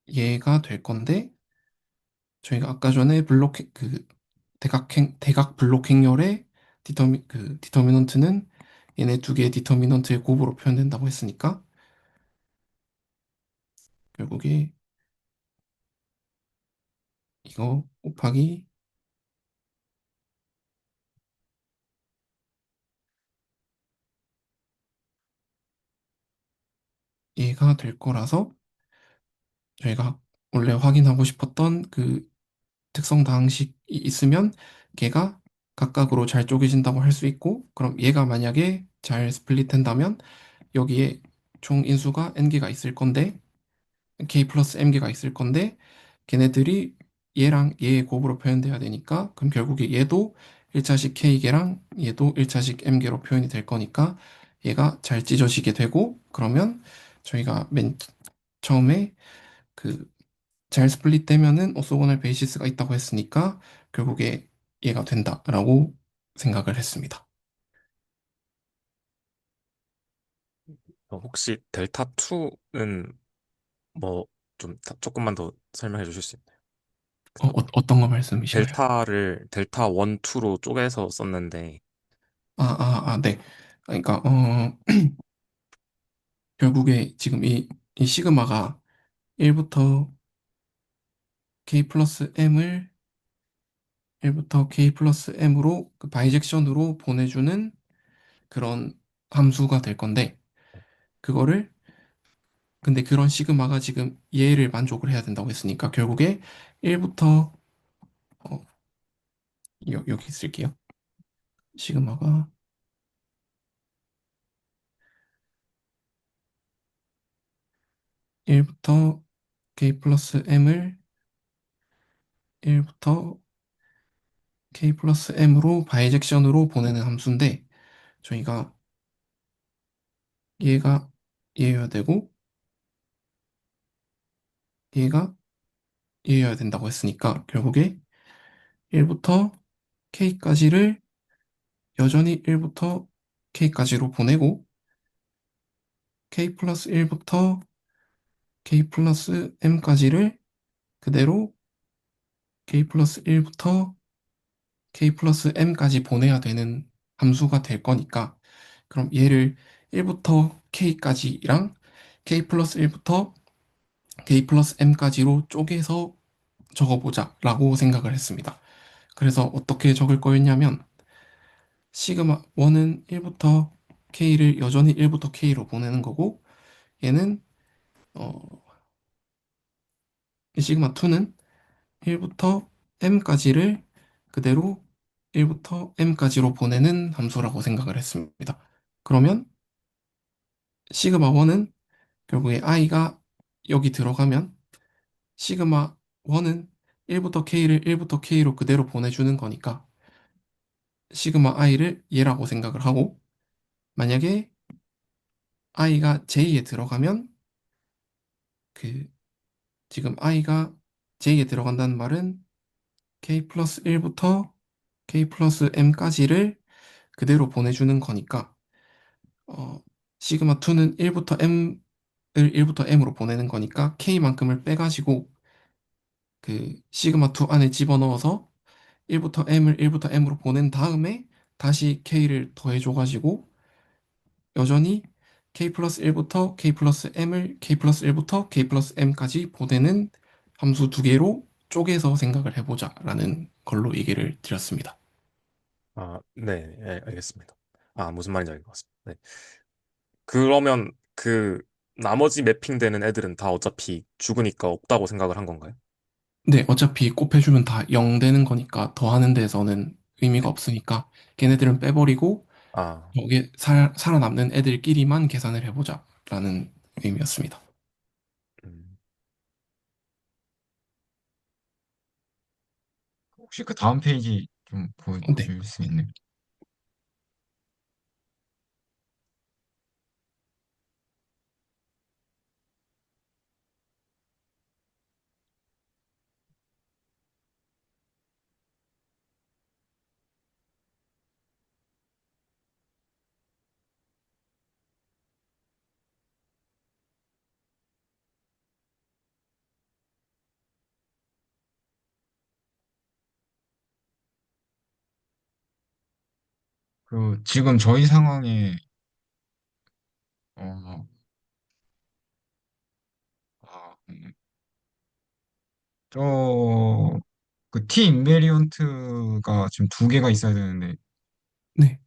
얘가 될 건데 저희가 아까 전에 대각 블록 행렬의 디터미넌트는 얘네 두 개의 디터미넌트의 곱으로 표현된다고 했으니까 결국에 이거 곱하기 얘가 될 거라서 저희가 원래 확인하고 싶었던 그 특성 다항식이 있으면 걔가 각각으로 잘 쪼개진다고 할 수 있고 그럼 얘가 만약에 잘 스플릿 된다면 여기에 총 인수가 n개가 있을 건데 k 플러스 m개가 있을 건데 걔네들이 얘랑 얘의 곱으로 표현돼야 되니까 그럼 결국에 얘도 1차식 k개랑 얘도 1차식 m개로 표현이 될 거니까 얘가 잘 찢어지게 되고 그러면 저희가 맨 처음에 그 잘 스플릿 되면은 오소고널 베이시스가 있다고 했으니까 결국에 얘가 된다라고 생각을 했습니다. 혹시 델타 2는 뭐 좀 조금만 더 설명해 주실 수 있나요? 어떤 거 말씀이신가요? 델타를 델타 1, 2로 쪼개서 썼는데 네. 그러니까 결국에 지금 이 시그마가 1부터 k 플러스 m을 1부터 k 플러스 m으로 그 바이젝션으로 보내주는 그런 함수가 될 건데 그거를 근데 그런 시그마가 지금 얘를 만족을 해야 된다고 했으니까 결국에 1부터 여기 쓸게요. 시그마가 1부터 k 플러스 m을 1부터 k 플러스 m으로 바이젝션으로 보내는 함수인데 저희가 얘가 얘여야 되고 얘가 얘여야 된다고 했으니까 결국에 1부터 k까지를 여전히 1부터 k까지로 보내고 k 플러스 1부터 k 플러스 m까지를 그대로 k 플러스 1부터 k 플러스 m까지 보내야 되는 함수가 될 거니까 그럼 얘를 1부터 k까지랑 k 플러스 1부터 k 플러스 m까지로 쪼개서 적어보자 라고 생각을 했습니다. 그래서 어떻게 적을 거였냐면 시그마 1은 1부터 k를 여전히 1부터 k로 보내는 거고 얘는 어, 이 시그마 2는 1부터 m까지를 그대로 1부터 m까지로 보내는 함수라고 생각을 했습니다. 그러면 시그마 1은 결국에 i가 여기 들어가면 시그마 1은 1부터 k를 1부터 k로 그대로 보내주는 거니까 시그마 i를 얘라고 생각을 하고 만약에 i가 j에 들어가면 그 지금 i가 j에 들어간다는 말은 k 플러스 1부터 k 플러스 m까지를 그대로 보내주는 거니까 어, 시그마 2는 1부터 m으로 보내는 거니까 k만큼을 빼가지고 그 시그마 2 안에 집어넣어서 1부터 m으로 보낸 다음에 다시 k를 더해줘가지고 여전히 k 플러스 1부터 k 플러스 m을 k 플러스 1부터 k 플러스 m까지 보내는 함수 두 개로 쪼개서 생각을 해보자라는 걸로 얘기를 드렸습니다. 아, 네, 알겠습니다. 아, 무슨 말인지 알 것 같습니다. 네. 그러면 그 나머지 매핑되는 애들은 다 어차피 죽으니까 없다고 생각을 한 건가요? 네, 어차피 곱해주면 다 0 되는 거니까 더하는 데서는 의미가 네. 없으니까 걔네들은 빼버리고 아, 여기에 살아남는 애들끼리만 계산을 해보자라는 의미였습니다. 음, 혹시 그 다음 페이지 좀 네. 보여줄 수 있나요? 그 지금 저희 상황에 어, 아, 저, 그 T 인베리언트가 지금 두 개가 있어야 되는데, 네.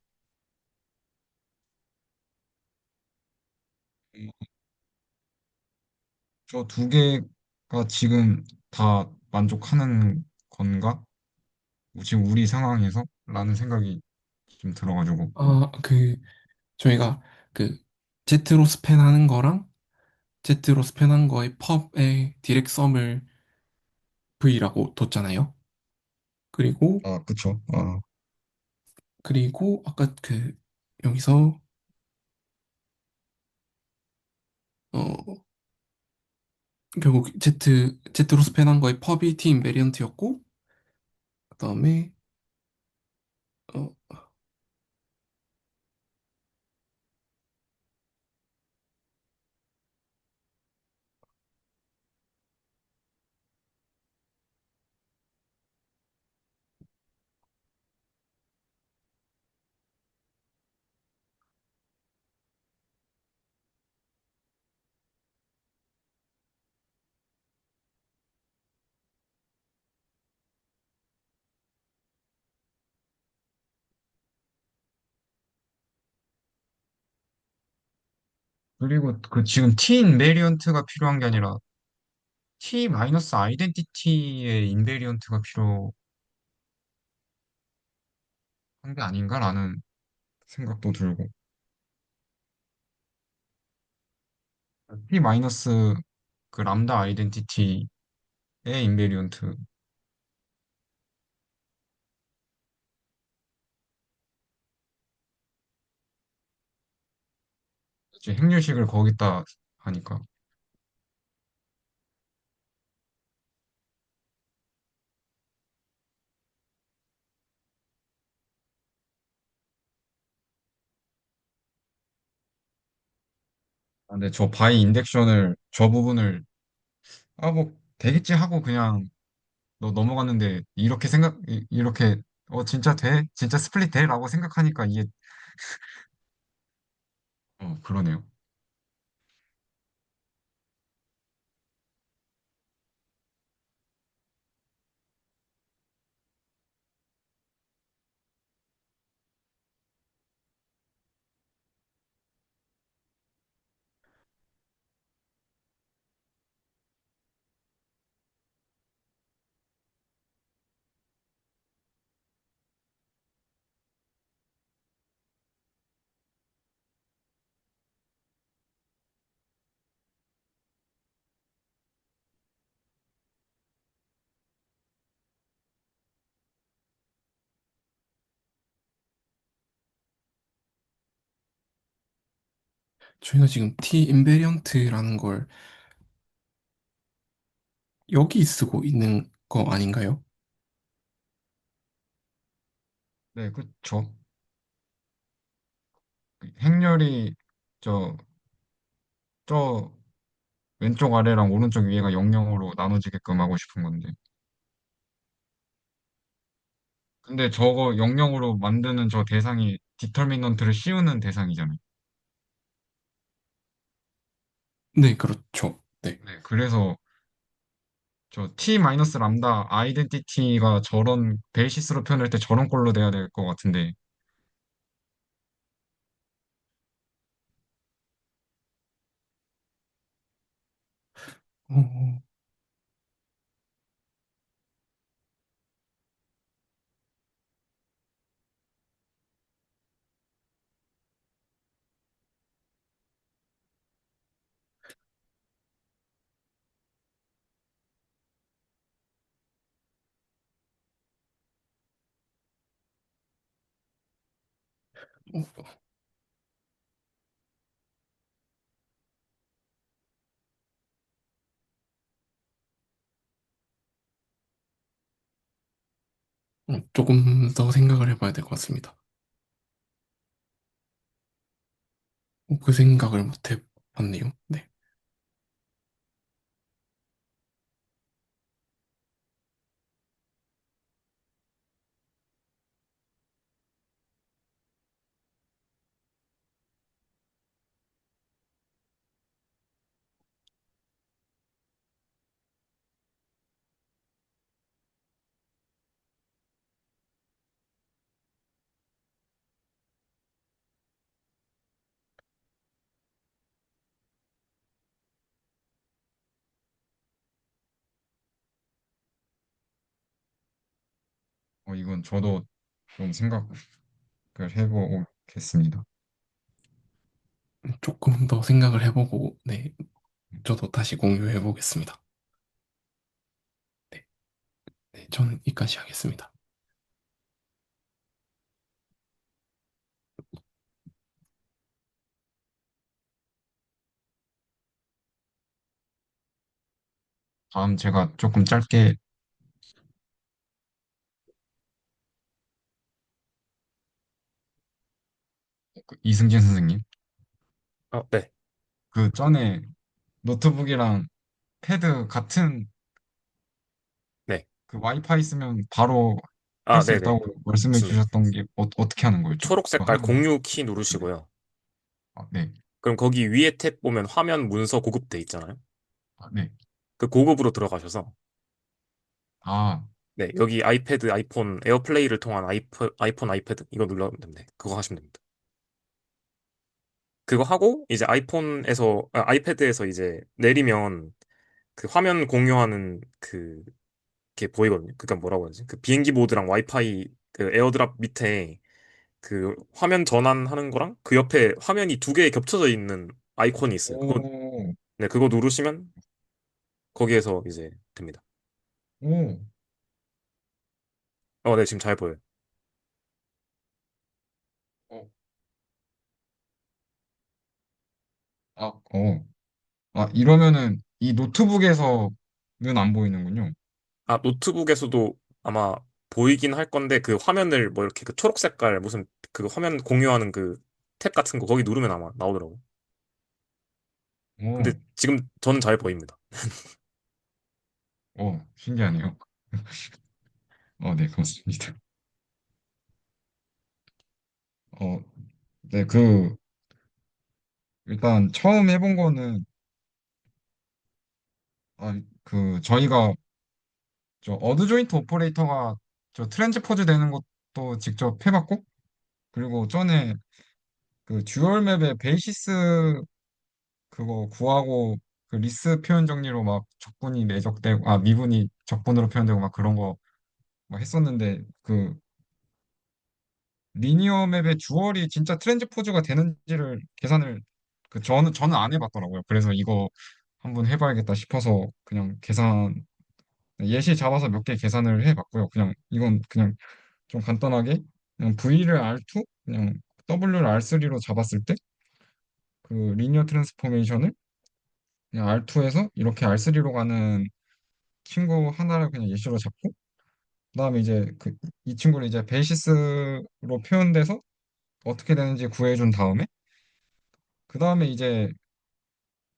저 두 개가 지금 다 만족하는 건가? 지금 우리 상황에서? 라는 생각이 좀 들어가지고. 저희가 그 Z로 스팬하는 거랑 Z로 스팬한 거의 펍의 디렉 썸을 V라고 뒀잖아요. 그리고 아, 그쵸. 아, 아까 여기서 어 결국 Z로 스팬한 거의 펍이 T 인베리언트였고 그다음에 어 그리고 그 지금 T 인베리언트가 필요한 게 아니라 T 마이너스 아이덴티티의 인베리언트가 필요한 게 아닌가라는 생각도 들고. T 마이너스 그 람다 아이덴티티의 인베리언트. 이제 행렬식을 거기다 하니까. 아, 근데 저 바이 인덱션을 저 부분을 아 뭐 되겠지 하고 그냥 너 넘어갔는데 이렇게 이렇게 진짜 돼? 진짜 스플릿 돼? 라고 생각하니까 이게 그러네요. 저희가 지금 T 인베리언트라는 걸 여기 쓰고 있는 거 아닌가요? 네, 그쵸. 행렬이 저 저 왼쪽 아래랑 오른쪽 위에가 0,0으로 나눠지게끔 하고 싶은 건데. 근데 저거 0,0으로 만드는 저 대상이 디터미넌트를 씌우는 대상이잖아요. 네, 그렇죠. 네. 네, 그래서 저 t 마이너스 람다 아이덴티티가 저런 베이시스로 표현할 때 저런 꼴로 돼야 될 것 같은데 어, 조금 더 생각을 해봐야 될 것 같습니다. 그 생각을 못 해봤네요. 네. 이건 저도 좀 생각을 해보겠습니다. 조금 더 생각을 해보고, 네, 저도 다시 공유해보겠습니다. 네, 네, 저는 여기까지 하겠습니다. 다음 제가 조금 짧게 이승진 선생님 아, 네. 그 전에 노트북이랑 패드 같은 네. 그 와이파이 쓰면 바로 할 아, 수 네네. 있다고 말씀해 맞습니다. 주셨던 게 어떻게 하는 거였죠? 초록 그거 색깔 하나만. 공유 키 네. 누르시고요. 아, 네. 그럼 거기 위에 탭 보면 화면 문서 고급돼 있잖아요. 아, 네. 그 고급으로 들어가셔서 아, 네, 여기 아이패드, 아이폰, 에어플레이를 통한 아이폰, 아이패드 이거 눌러면 됩니다. 그거 하시면 됩니다. 그거 하고 이제 아이패드에서 이제 내리면 그 화면 공유하는 게 보이거든요. 그니까 뭐라고 하지? 그 비행기 모드랑 와이파이 그 에어드랍 밑에 그 화면 전환하는 거랑 그 옆에 화면이 두 개 겹쳐져 있는 아이콘이 있어요. 오, 그거 누르시면 거기에서 이제 됩니다. 오, 네, 지금 잘 보여요. 어, 아, 이러면은 이 노트북에서는 안 보이는군요. 아, 노트북에서도 아마 보이긴 할 건데 그 화면을 뭐 이렇게 그 초록 색깔 무슨 그 화면 공유하는 그 탭 같은 거 거기 누르면 아마 나오더라고. 근데 오, 지금 저는 잘 보입니다. 신기하네요. 네, 고맙습니다. 어, 네, 일단 처음 해본 거는, 저희가 어드 조인트 오퍼레이터가 트랜스포즈 되는 것도 직접 해봤고, 그리고 전에 그 듀얼 맵의 베이시스 그거 구하고 그 리스 표현 정리로 막 적분이 내적되고, 미분이 적분으로 표현되고 막 그런 거 막 했었는데, 그 리니어 맵의 듀얼이 진짜 트랜스포즈가 되는지를 계산을 저는 안 해봤더라고요. 그래서 이거 한번 해봐야겠다 싶어서 그냥 예시 잡아서 몇 개 계산을 해봤고요. 그냥 이건 그냥 좀 간단하게 그냥 V를 R2, 그냥 W를 R3로 잡았을 때 그 리니어 트랜스포메이션을 그냥 R2에서 이렇게 R3로 가는 친구 하나를 그냥 예시로 잡고 그다음에 이제 이 친구를 이제 베이시스로 표현돼서 어떻게 되는지 구해준 다음에 그 다음에 이제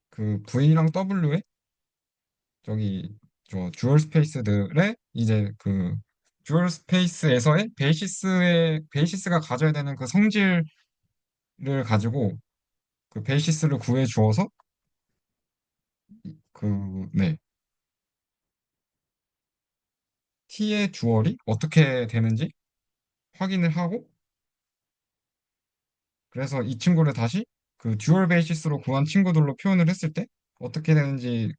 그 V랑 W에 저기 듀얼 스페이스들의 이제 그 듀얼 스페이스에서의 베이시스가 가져야 되는 그 성질을 가지고 그 베이시스를 구해 주어서 네. t의 듀얼이 어떻게 되는지 확인을 하고, 그래서 이 친구를 다시 그 듀얼 베이시스로 구한 친구들로 표현을 했을 때 어떻게 되는지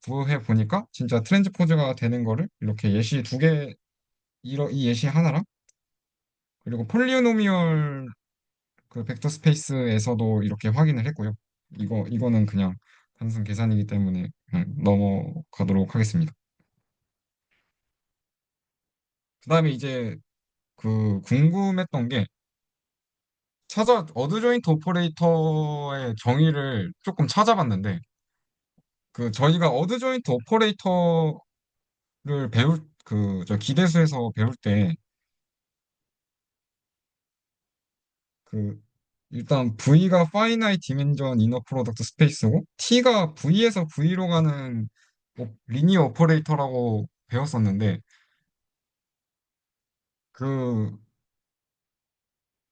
구해 보니까 진짜 트랜스포즈가 되는 거를 이렇게 예시 두 개, 이 예시 하나랑 그리고 폴리노미얼 그 벡터 스페이스에서도 이렇게 확인을 했고요. 이거는 그냥 단순 계산이기 때문에 그냥 넘어가도록 하겠습니다. 그다음에 이제 그 궁금했던 게 어드 조인트 오퍼레이터의 정의를 조금 찾아봤는데 그 저희가 어드 조인트 오퍼레이터를 배울 그 저 기대수에서 배울 때 그 일단 V가 파이나이트 디멘전 이너 프로덕트 스페이스고 T가 V에서 V로 가는 리니어 오퍼레이터라고 배웠었는데 그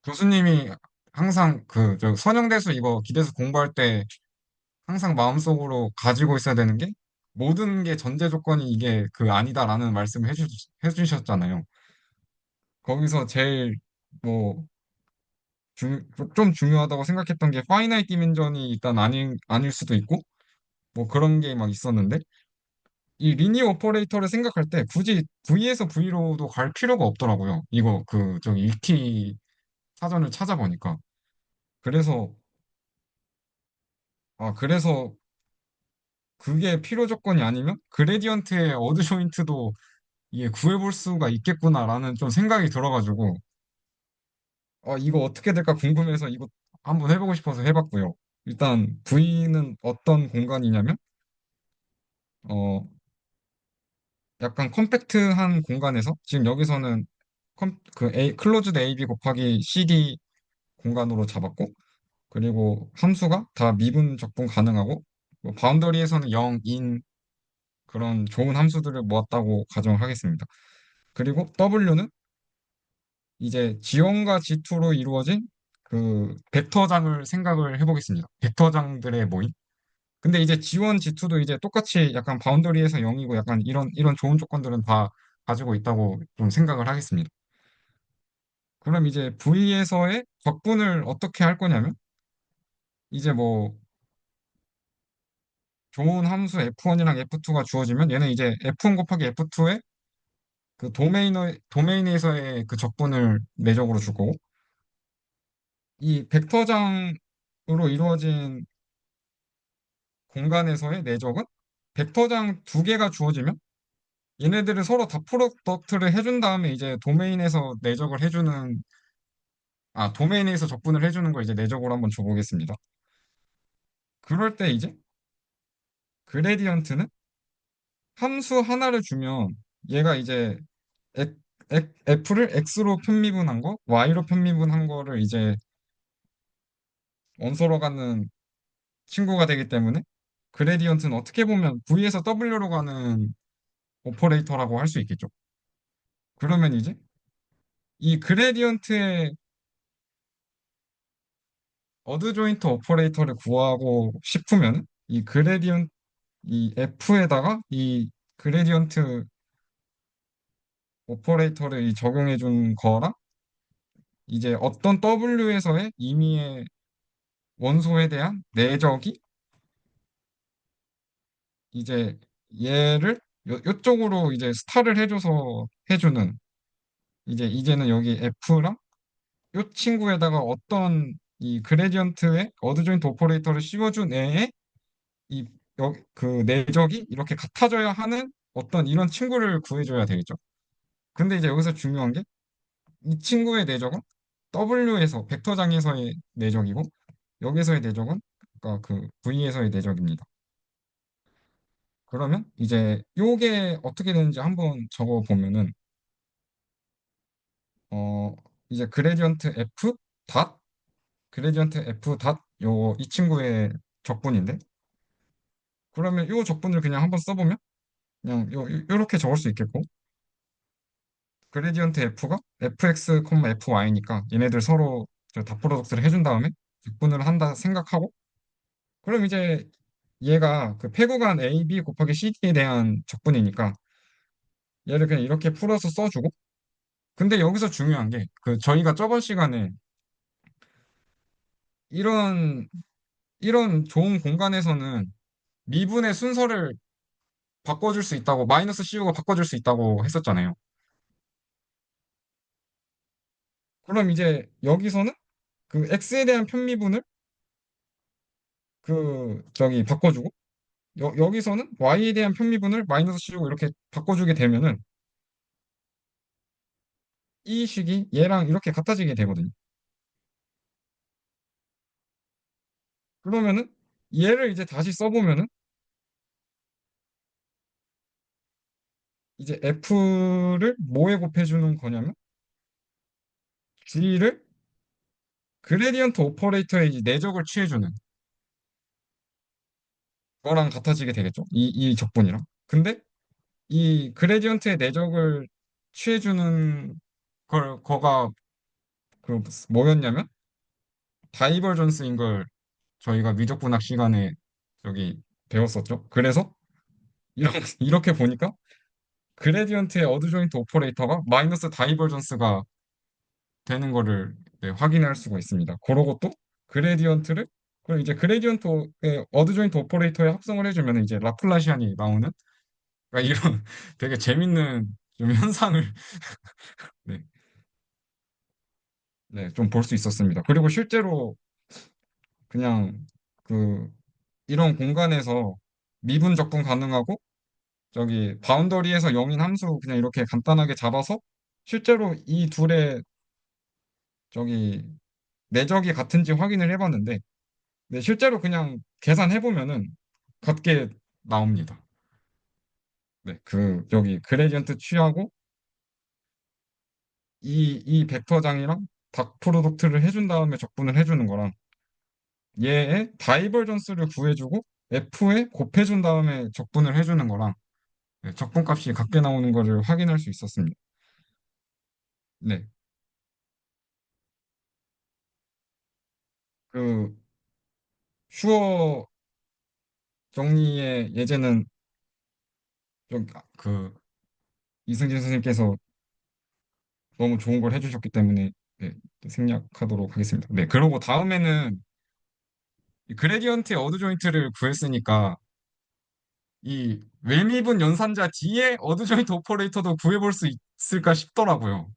교수님이 항상 그 저 선형대수 이거 기대수 공부할 때 항상 마음속으로 가지고 있어야 되는 게 모든 게 전제 조건이 이게 그 아니다라는 말씀을 해주셨잖아요. 거기서 제일 뭐 좀 중요하다고 생각했던 게 파이나이트 디멘전이 일단 아닐 수도 있고 뭐 그런 게 막 있었는데 이 리니어 오퍼레이터를 생각할 때 굳이 V에서 V로도 갈 필요가 없더라고요. 이거 그 저기 위키 사전을 찾아보니까. 그래서 그래서 그게 필요 조건이 아니면 그레디언트의 어드 조인트도 이게 구해볼 수가 있겠구나라는 좀 생각이 들어가지고 이거 어떻게 될까 궁금해서 이거 한번 해보고 싶어서 해봤고요. 일단 V는 어떤 공간이냐면 어 약간 컴팩트한 공간에서 지금 여기서는 클로즈드 AB 곱하기 CD 공간으로 잡았고 그리고 함수가 다 미분 적분 가능하고 뭐 바운더리에서는 0인 그런 좋은 함수들을 모았다고 가정하겠습니다. 그리고 W는 이제 G1과 G2로 이루어진 그 벡터장을 생각을 해보겠습니다. 벡터장들의 모임. 근데 이제 G1, G2도 이제 똑같이 약간 바운더리에서 0이고 약간 이런 좋은 조건들은 다 가지고 있다고 좀 생각을 하겠습니다. 그럼 이제 V에서의 적분을 어떻게 할 거냐면 이제 뭐 좋은 함수 F1이랑 F2가 주어지면 얘는 이제 F1 곱하기 F2의 그 도메인에서의 그 적분을 내적으로 줄 거고 이 벡터장으로 이루어진 공간에서의 내적은 벡터장 두 개가 주어지면 얘네들을 서로 다 프로덕트를 해준 다음에 이제 도메인에서 적분을 해주는 걸 이제 내적으로 한번 줘보겠습니다. 그럴 때 이제 그레디언트는 함수 하나를 주면 얘가 이제 F를 X로 편미분한 거, Y로 편미분한 거를 이제 원소로 가는 친구가 되기 때문에 그레디언트는 어떻게 보면 V에서 W로 가는 오퍼레이터라고 할 수 있겠죠. 그러면 이제 이 그레디언트의 어드 조인트 오퍼레이터를 구하고 싶으면 이 F에다가 이 그레디언트 오퍼레이터를 적용해 준 거랑 이제 어떤 W에서의 임의의 원소에 대한 내적이 이제 얘를 요쪽으로 이제 스타를 해줘서 해주는 이제는 여기 F랑 요 친구에다가 어떤 이 그레디언트의 어드 조인트 오퍼레이터를 씌워준 애의 이 그 내적이 이렇게 같아져야 하는 어떤 이런 친구를 구해줘야 되겠죠. 근데 이제 여기서 중요한 게 이 친구의 내적은 W에서 벡터장에서의 내적이고 여기서의 내적은 그러니까 그 V에서의 내적입니다. 그러면 이제 요게 어떻게 되는지 한번 적어 보면은 어 이제 그레디언트 F 닷 요 이 친구의 적분인데 그러면 요 적분을 그냥 한번 써보면 그냥 요렇게 적을 수 있겠고 그레디언트 F가 fx, fy니까 얘네들 서로 저 닷 프로덕트를 해준 다음에 적분을 한다 생각하고 그럼 이제 얘가 그 패구간 AB 곱하기 CD에 대한 적분이니까 얘를 그냥 이렇게 풀어서 써주고 근데 여기서 중요한 게 그 저희가 저번 시간에 이런 이런 좋은 공간에서는 미분의 순서를 바꿔줄 수 있다고 마이너스 CU가 바꿔줄 수 있다고 했었잖아요. 그럼 이제 여기서는 그 X에 대한 편미분을 그 저기 바꿔주고 여기서는 Y에 대한 편미분을 마이너스 CU 이렇게 바꿔주게 되면은 이 식이 얘랑 이렇게 같아지게 되거든요. 그러면은 얘를 이제 다시 써보면은 이제 F를 뭐에 곱해주는 거냐면 G를 그레디언트 오퍼레이터의 이제 내적을 취해주는 거랑 같아지게 되겠죠. 이 적분이랑. 근데 이 그레디언트의 내적을 취해주는 거가 그 뭐였냐면 다이버전스인 걸 저희가 미적분학 시간에 저기 배웠었죠. 그래서 이런, 이렇게 보니까 그레디언트의 어드조인트 오퍼레이터가 마이너스 다이버전스가 되는 거를 네, 확인할 수가 있습니다. 그러고 또 그레디언트를 그럼 이제 그레디언트의 어드조인트 오퍼레이터에 합성을 해주면 이제 라플라시안이 나오는 그러니까 이런 되게 재밌는 좀 현상을 네, 네, 좀 볼 수 있었습니다. 그리고 실제로 그냥 그 이런 공간에서 미분 적분 가능하고 저기 바운더리에서 영인 함수 그냥 이렇게 간단하게 잡아서 실제로 이 둘의 저기 내적이 같은지 확인을 해봤는데 네, 실제로 그냥 계산해보면은 같게 나옵니다. 네, 그 여기 그레디언트 취하고 이 벡터장이랑 닥 프로덕트를 해준 다음에 적분을 해주는 거랑 얘의 다이버전스를 구해주고 F에 곱해준 다음에 적분을 해주는 거랑 네, 적분값이 같게 나오는 거를 확인할 수 있었습니다. 네, 그 슈어 정리의 예제는 좀그 이승진 선생님께서 너무 좋은 걸 해주셨기 때문에 네, 생략하도록 하겠습니다. 네, 그리고 다음에는 이 그레디언트의 어드 조인트를 구했으니까 이 외미분 연산자 D의 어드 조인트 오퍼레이터도 구해볼 수 있을까 싶더라고요.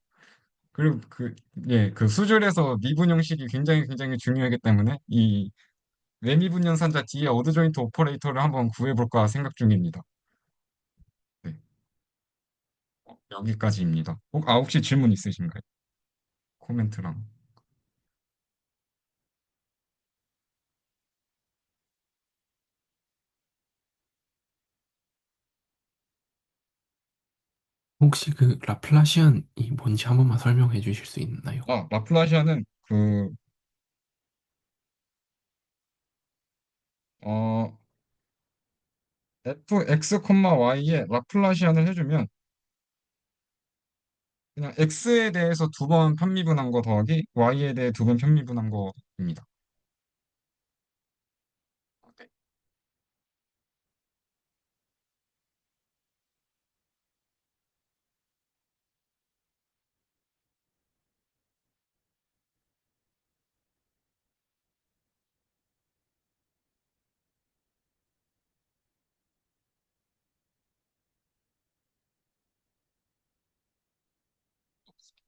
그리고 예, 그 수줄에서 미분 형식이 굉장히 중요하기 때문에 이 외미분 연산자 D의 어드 조인트 오퍼레이터를 한번 구해볼까 생각 중입니다. 네, 여기까지입니다. 혹시 질문 있으신가요? 코멘트랑. 혹시 그 라플라시안이 뭔지 한 번만 설명해 주실 수 있나요? 아, 라플라시아는 그, 어, fx, y에 라플라시안을 해주면 그냥 x에 대해서 두 번 편미분한 거 더하기 y에 대해 두 번 편미분한 거입니다. 네.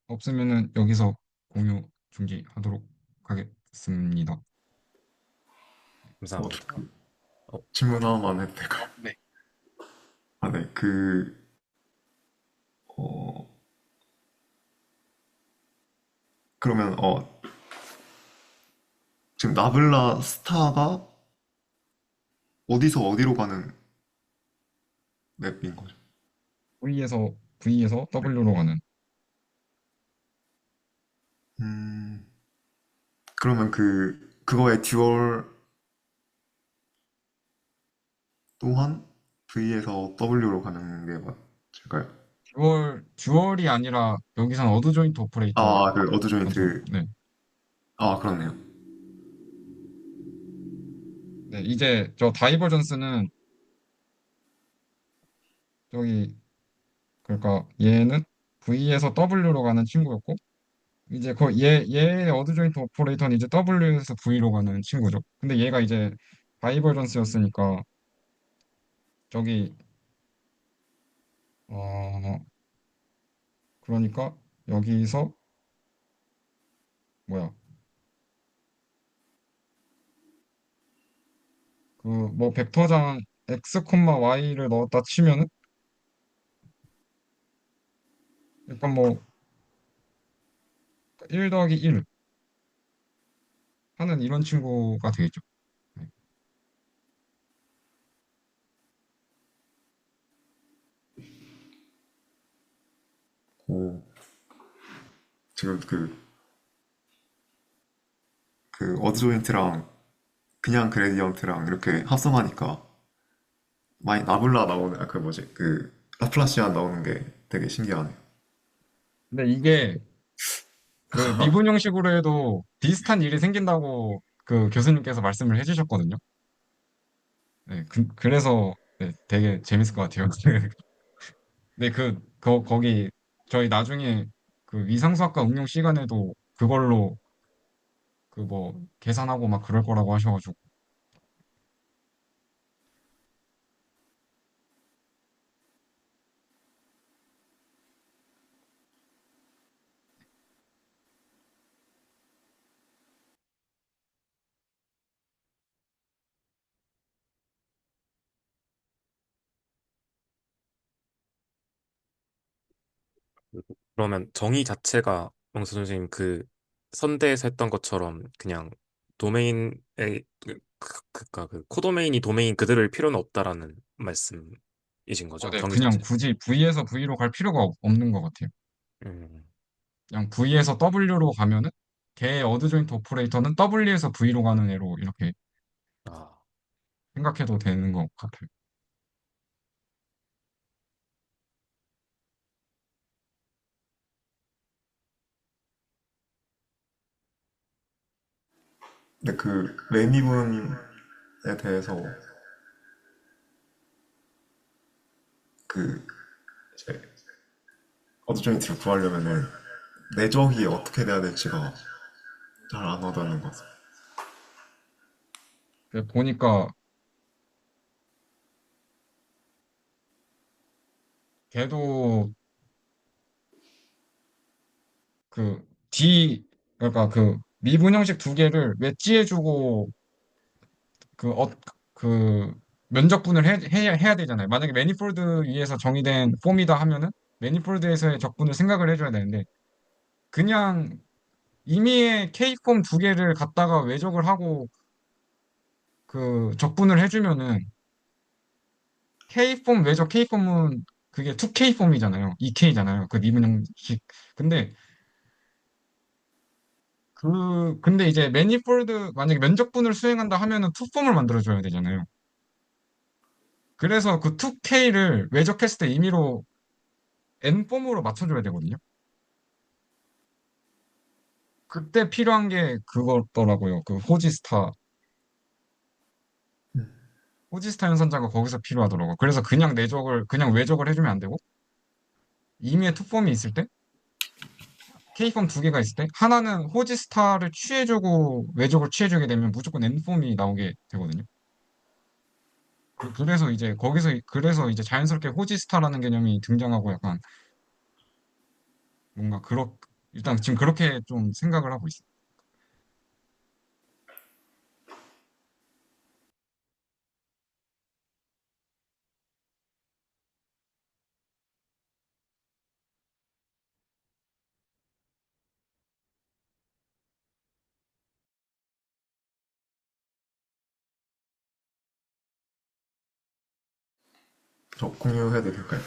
없으면은 여기서 공유 중지하도록 하겠습니다. 어, 감사합니다. 어, 질문 하나만 해도 될까요? 네. 아, 네. 어, 그러면, 지금 나블라 스타가 어디서 어디로 가는 맵인 거죠? V에서 W로 가는 음, 그러면 그거의 듀얼 또한 V에서 W로 가는 게 맞을까요? 듀얼이 아니라 여기서는 어드 조인트 오퍼레이터 아, 그 가죠. 어드조인트. 네. 아, 그렇네요. 네, 이제 저 다이버전스는 저기 그러니까 얘는 V에서 W로 가는 친구였고 이제 얘의 어드조인트 오퍼레이터는 이제 W에서 V로 가는 친구죠. 근데 얘가 이제 다이버전스였으니까 저기 어 그러니까 여기서 뭐야 그 뭐 벡터장 x, y를 넣었다 치면은 약간 뭐 1 더하기 1 하는 이런 친구가 되겠죠. 네. 오, 지금 그 어드조인트랑 그냥 그레디언트랑 이렇게 합성하니까 많이 나블라 나오는, 그 뭐지, 그 라플라시안 나오는 게 되게 신기하네요. 근데 이게 그 미분 형식으로 해도 비슷한 일이 생긴다고 그 교수님께서 말씀을 해주셨거든요. 네, 그래서 네, 되게 재밌을 것 같아요. 네, 거기 저희 나중에 그 위상수학과 응용 시간에도 그걸로 그 뭐 계산하고 막 그럴 거라고 하셔가지고 그러면 정의 자체가 영수 선생님 그 선대에서 했던 것처럼 그냥 도메인에 그 코도메인이 도메인 그대로일 필요는 없다라는 말씀이신 거죠? 네, 정의 그냥 자체. 굳이 V에서 V로 갈 필요가 없는 것 같아요. 음, 그냥 V에서 W로 가면은 걔의 어드조인트 오퍼레이터는 W에서 V로 가는 애로 이렇게 아, 생각해도 되는 것 같아요. 근데 그 외미분에 대해서 그 이제 어드조인트를 구하려면은 내적이 어떻게 돼야 될지가 잘 안 와닿는 것 같아요. 보니까 걔도 그 그러니까 그 미분 형식 두 개를 웨지해주고 그, 그 면적분을 해야 되잖아요. 만약에 매니폴드 위에서 정의된 폼이다 하면은 매니폴드에서의 적분을 생각을 해줘야 되는데 그냥 임의의 K폼 두 개를 갖다가 외적을 하고 그 적분을 해주면은 K폼 외적 K폼은 그게 2K폼이잖아요. 2K잖아요. 그 미분 형식. 근데 근데 이제 매니폴드 만약에 면적분을 수행한다 하면은 투폼을 만들어줘야 되잖아요. 그래서 그 2K를 외적했을 때 임의로 N폼으로 맞춰줘야 되거든요. 그때 필요한 게 그거더라고요. 그 호지스타 연산자가 거기서 필요하더라고요. 그래서 그냥 외적을 해주면 안 되고, 임의의 투폼이 있을 때, K폼 두 개가 있을 때, 하나는 호지스타를 취해주고 외적을 취해주게 되면 무조건 N폼이 나오게 되거든요. 그래서 이제 자연스럽게 호지스타라는 개념이 등장하고 약간 뭔가 일단 지금 그렇게 좀 생각을 하고 있어요. 저 공유해도 될까요?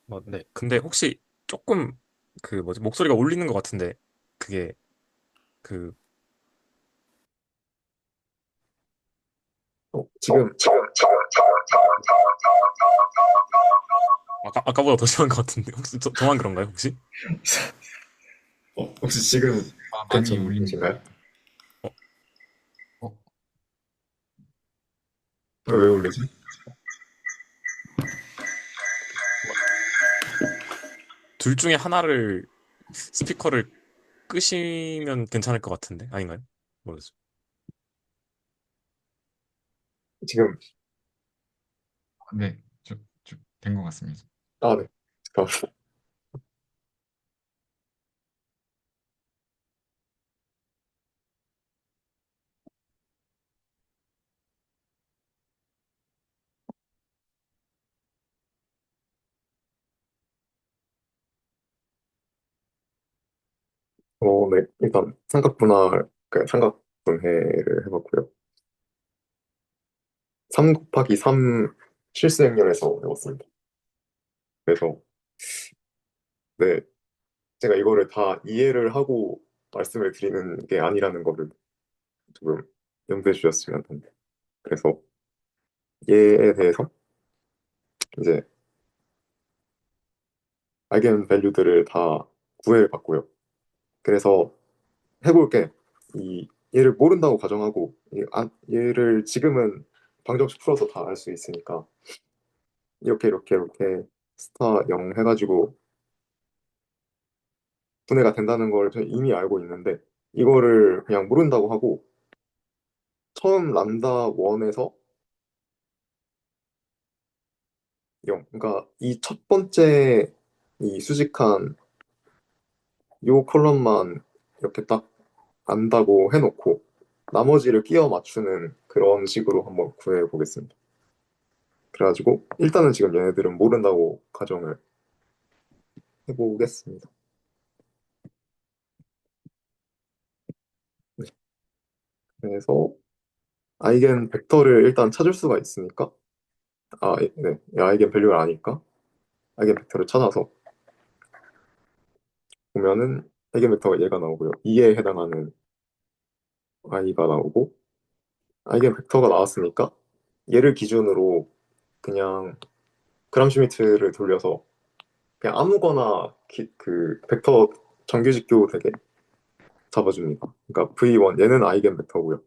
뭐, 네. 근데 혹시 조금 그 뭐지 목소리가 울리는 것 같은데 그게 그 아까보다 더 심한 것 같은데 혹시 저만 그런가요 혹시? 혹시 지금 많이 울립니다. 괜찮으신가요? 왜 울리지? 둘 중에 하나를 스피커를 끄시면 괜찮을 것 같은데 아닌가요? 모르겠어요. 지금, 네, 된 것 같습니다. 아, 네. 잠깐만. 네. 일단, 삼각분해를 해봤고요. 3 곱하기 3 실수행렬에서 해봤습니다. 그래서, 네. 제가 이거를 다 이해를 하고 말씀을 드리는 게 아니라는 거를 조금 염두해 주셨으면 합니다. 그래서, 얘에 대해서 이제 아이겐 밸류들을 다 구해봤고요. 그래서 해볼게. 얘를 모른다고 가정하고 얘를 지금은 방정식 풀어서 다 알 수 있으니까 이렇게 스타 0 해가지고 분해가 된다는 걸 저는 이미 알고 있는데 이거를 그냥 모른다고 하고 처음 람다 1에서 0 그러니까 이 첫 번째 이 수직한 요 컬럼만 이렇게 딱 안다고 해놓고 나머지를 끼워 맞추는 그런 식으로 한번 구해 보겠습니다. 그래가지고 일단은 지금 얘네들은 모른다고 가정을 해보겠습니다. 네. 그래서 아이겐 벡터를 일단 찾을 수가 있으니까 네. 아이겐 밸류를 아니까 아이겐 벡터를 찾아서 보면은 아이겐 벡터가 얘가 나오고요. 2에 해당하는 i가 나오고 아이겐 벡터가 나왔으니까 얘를 기준으로 그냥 그람슈미트를 돌려서 그냥 아무거나 그 벡터 정규직교 되게 잡아줍니다. 그러니까 V1 얘는 아이겐 벡터고요.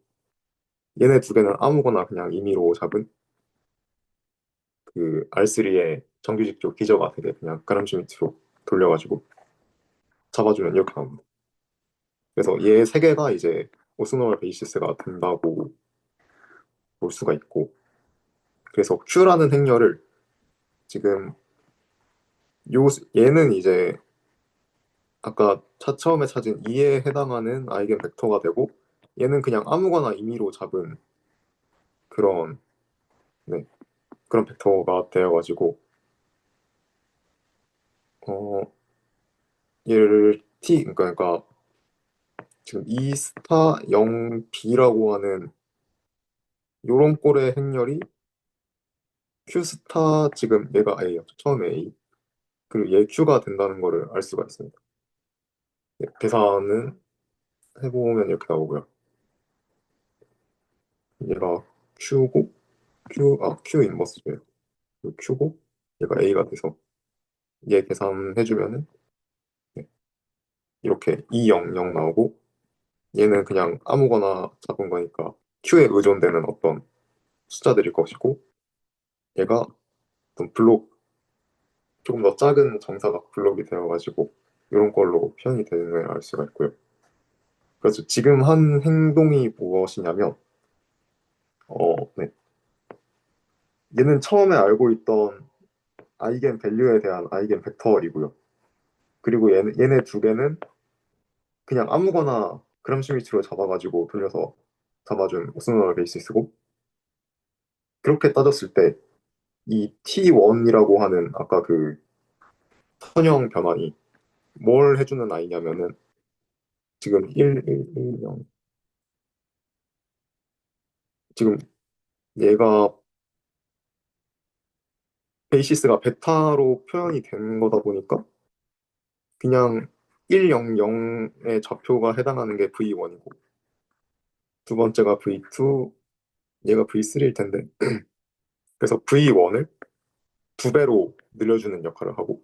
얘네 두 개는 아무거나 그냥 임의로 잡은 그 R3의 정규직조 기저가 되게 그냥 가람슈미트로 돌려가지고 잡아주면 이렇게 나옵니다. 그래서 얘 세 개가 이제 오스노멀 베이시스가 된다고 볼 수가 있고 그래서 Q라는 행렬을 지금 얘는 이제 아까 처음에 찾은 2에 해당하는 아이겐 벡터가 되고 얘는 그냥 아무거나 임의로 잡은 그런 네, 그런 벡터가 되어가지고 어, 얘를 그러니까 지금 이 스타 0B라고 하는 요런 꼴의 행렬이 Q 스타 지금 얘가 A였죠. 처음에 A. 그리고 얘 Q가 된다는 거를 알 수가 있습니다. 네, 계산은 해보면 이렇게 나오고요. 얘가 Q고 Q 인버스예요. Q고 얘가 A가 돼서 얘 계산해주면은 네, 이렇게 200 나오고 얘는 그냥 아무거나 잡은 거니까 Q에 의존되는 어떤 숫자들일 것이고 얘가 어떤 블록 조금 더 작은 정사각 블록이 되어가지고 이런 걸로 표현이 되는 걸 알 수가 있고요. 그래서 지금 한 행동이 무엇이냐면 네. 얘는 처음에 알고 있던 아이겐 밸류에 대한 아이겐 벡터이고요. 그리고 얘네 두 개는 그냥 아무거나 그람슈미치로 잡아가지고 돌려서 잡아준 오스노널 베이시스고 그렇게 따졌을 때 이 T1이라고 하는 아까 그 선형 변환이 뭘 해주는 아이냐면은 지금 1, 0 지금 얘가 베이시스가 베타로 표현이 된 거다 보니까 그냥 100의 좌표가 해당하는 게 V1이고 두 번째가 V2, 얘가 V3일 텐데 그래서 V1을 두 배로 늘려주는 역할을 하고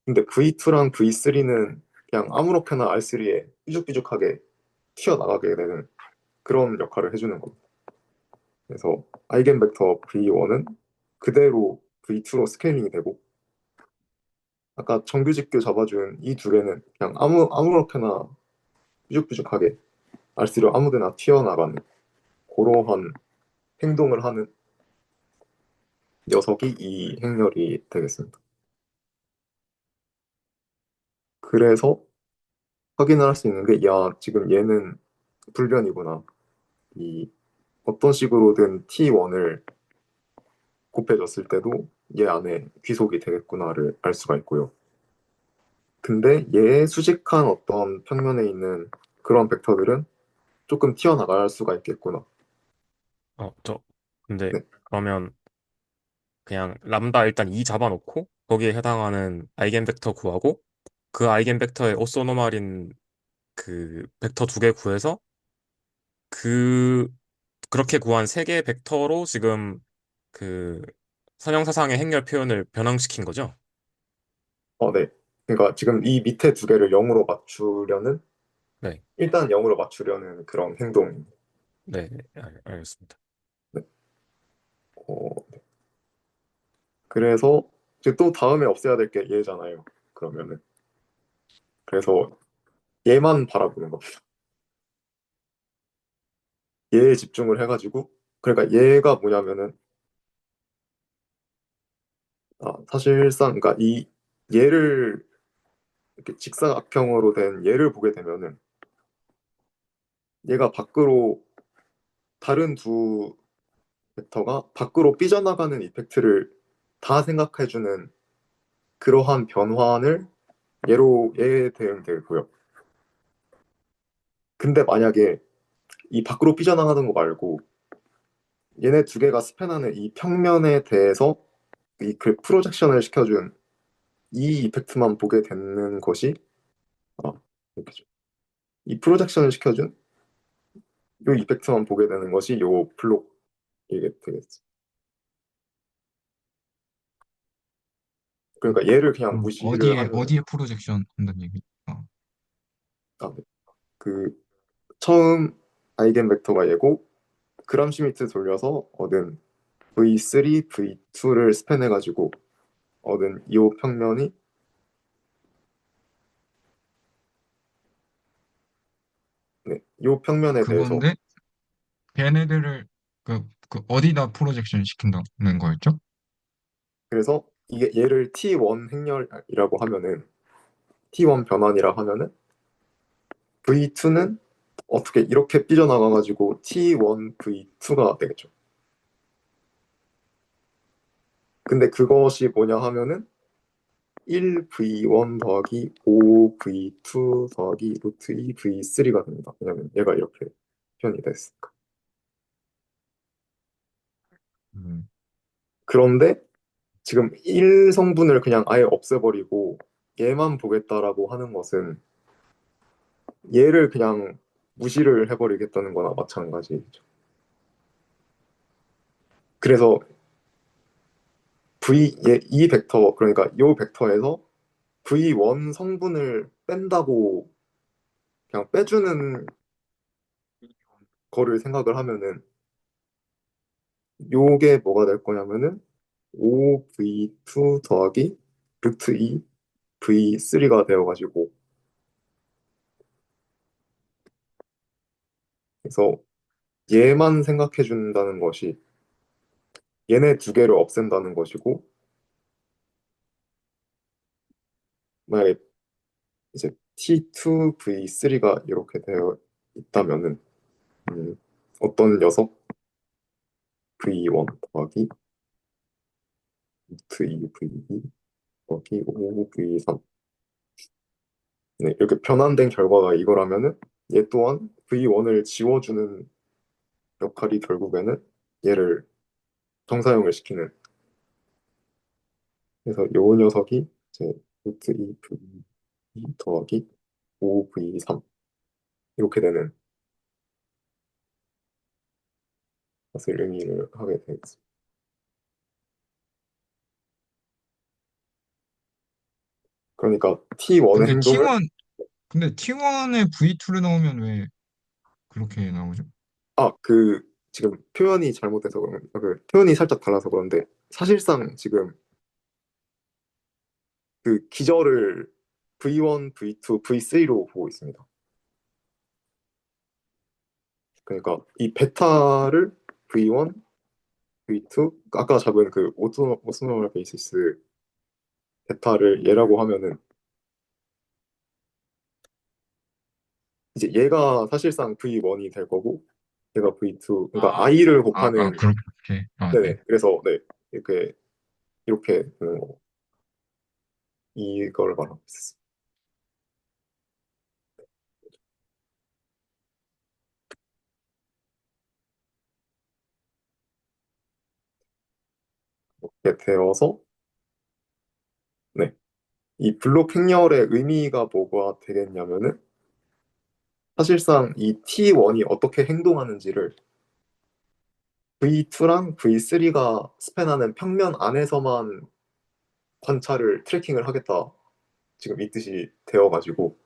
근데 V2랑 V3는 그냥 아무렇게나 R3에 삐죽삐죽하게 튀어나가게 되는 그런 역할을 해주는 겁니다. 그래서 아이겐벡터 V1은 그대로 V2로 스케일링이 되고 아까 정규직교 잡아준 이 두 개는 그냥 아무렇게나 삐죽삐죽하게 알스로 아무데나 튀어나가는 그러한 행동을 하는 녀석이 이 행렬이 되겠습니다. 그래서 확인을 할 수 있는 게, 야, 지금 얘는 불변이구나. 이 어떤 식으로든 T1을 곱해줬을 때도 얘 안에 귀속이 되겠구나를 알 수가 있고요. 근데 얘의 수직한 어떤 평면에 있는 그런 벡터들은 조금 튀어나갈 수가 있겠구나. 근데 네, 그러면 그냥 람다 일단 2 잡아놓고 거기에 해당하는 아이겐 벡터 구하고 그 아이겐 벡터의 오소노말인 그 벡터 2개 구해서 그 그렇게 구한 3개의 벡터로 지금 그 선형사상의 행렬 표현을 변형시킨 거죠? 네. 그러니까 지금 이 밑에 두 개를 0으로 맞추려는, 네, 일단 0으로 맞추려는 그런 행동입니다. 네, 알겠습니다. 네. 어, 그래서 이제 또 다음에 없애야 될 게 얘잖아요. 그러면은 그래서 얘만 바라보는 겁니다. 얘에 집중을 해가지고, 그러니까 얘가 뭐냐면은, 사실상 그러니까 이 얘를 이렇게 직사각형으로 된 얘를 보게 되면은 얘가 밖으로, 다른 두 벡터가 밖으로 삐져나가는 이펙트를 다 생각해주는 그러한 변환을 얘에 대응되고요. 근데 만약에 이 밖으로 삐져나가는 거 말고 얘네 두 개가 스팬하는 이 평면에 대해서 이 그 프로젝션을 시켜준 이 이펙트만 보게 되는 것이, 아, 이렇게죠. 이 프로젝션을 시켜준 이 이펙트만 보게 되는 것이 요 블록이게 되겠죠. 그러니까 얘를 그냥 무시를 하면은, 어디에 프로젝션 한다는 얘기? 네. 그 처음 아이겐 벡터가 얘고 그람슈미트 돌려서 얻은 V3, V2를 스팬해가지고 얻은 이 평면이, 네, 이 평면에 대해서, 그건데 걔네들을 어디다 프로젝션 시킨다는 거였죠? 그래서 이게 얘를 T1 행렬이라고 하면은, T1 변환이라 하면은 V2는 어떻게 이렇게 삐져나가가지고 T1 V2가 되겠죠. 근데 그것이 뭐냐 하면은 1V1 더하기 5V2 더하기 루트 2V3가 됩니다. 왜냐면 얘가 이렇게 표현이 됐으니까. 음, 그런데 지금 1성분을 그냥 아예 없애버리고 얘만 보겠다라고 하는 것은 얘를 그냥 무시를 해버리겠다는 거나 마찬가지죠. 그래서 이 벡터, 그러니까 이 벡터에서 V1 성분을 뺀다고 그냥 빼주는 거를 생각을 하면은 요게 뭐가 될 거냐면은 5V2 더하기 루트 2 V3가 되어가지고, 그래서 얘만 생각해 준다는 것이 얘네 두 개를 없앤다는 것이고, 만약에 이제 T2 V3가 이렇게 되어 있다면은, 음, 어떤 녀석 V1 더하기 루트 2 V2 더하기 5 V3, 네, 이렇게 변환된 결과가 이거라면은 얘 또한 V1을 지워주는 역할이 결국에는 얘를 정사용을 시키는, 그래서 요 녀석이 이제 루트 2V2 더하기 5V3 이렇게 되는 것을 의미를 하게 되겠습니다. 그러니까 T1의 근데 행동을, T1에 V2를 넣으면 왜 그렇게 나오죠? 아, 그 지금 표현이 잘못돼서 표현이 살짝 달라서 그런데 사실상 지금 그 기절을 V1, V2, V3로 보고 있습니다. 그러니까 이 베타를 V1, V2, 아까 잡은 그 오토노멀 베이시스 베타를 얘라고 하면은 이제 얘가 사실상 V1이 될 거고 얘가 V2, 그러니까 i를 곱하는 그렇게. 아, 네. 네네. 그래서 네 이렇게 되는 거 이걸 말하고 있었어요. 이렇게 되어서 네. 이 블록 행렬의 의미가 뭐가 되겠냐면은 사실상 이 T1이 어떻게 행동하는지를 V2랑 V3가 스팬하는 평면 안에서만 관찰을 트래킹을 하겠다. 지금 이 뜻이 되어가지고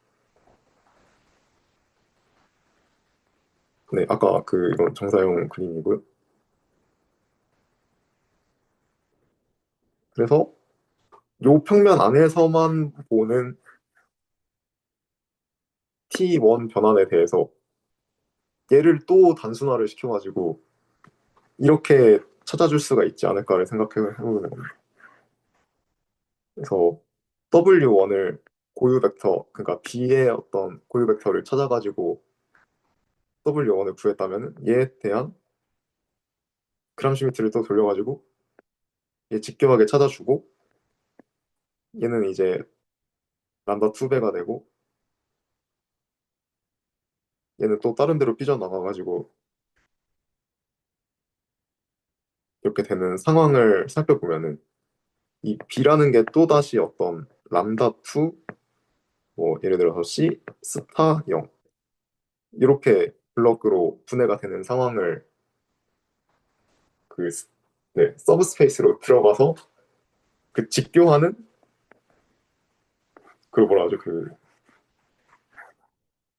네 아까 그 이건 정사용 그림이고요. 그래서 요 평면 안에서만 보는 T1 변환에 대해서 얘를 또 단순화를 시켜가지고 이렇게 찾아줄 수가 있지 않을까를 생각해 보는 겁니다. 그래서 W1을 고유 벡터, 그러니까 B의 어떤 고유 벡터를 찾아가지고 W1을 구했다면 얘에 대한 그람시미트를 또 돌려가지고 얘 직교하게 찾아주고 얘는 이제 람다 2배가 되고 얘는 또 다른 데로 삐져나가가지고 이렇게 되는 상황을 살펴보면은 이 B라는 게 또다시 어떤 람다 2, 뭐 예를 들어서 C, 스타 0 이렇게 블럭으로 분해가 되는 상황을 그 네, 서브스페이스로 들어가서 그 직교하는 그 뭐라 하죠 그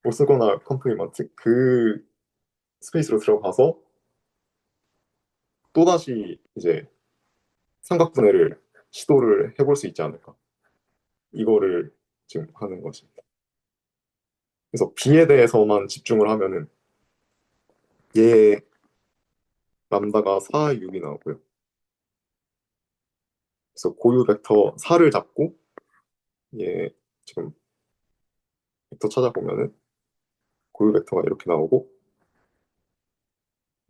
오스거나 컴플리먼트 그 스페이스로 들어가서 또다시 이제 삼각분해를 시도를 해볼 수 있지 않을까 이거를 지금 하는 것입니다. 그래서 B에 대해서만 집중을 하면은 얘 람다가 4, 6이 나오고요. 그래서 고유 벡터 4를 잡고 얘 지금 벡터 찾아보면은 고유 벡터가 이렇게 나오고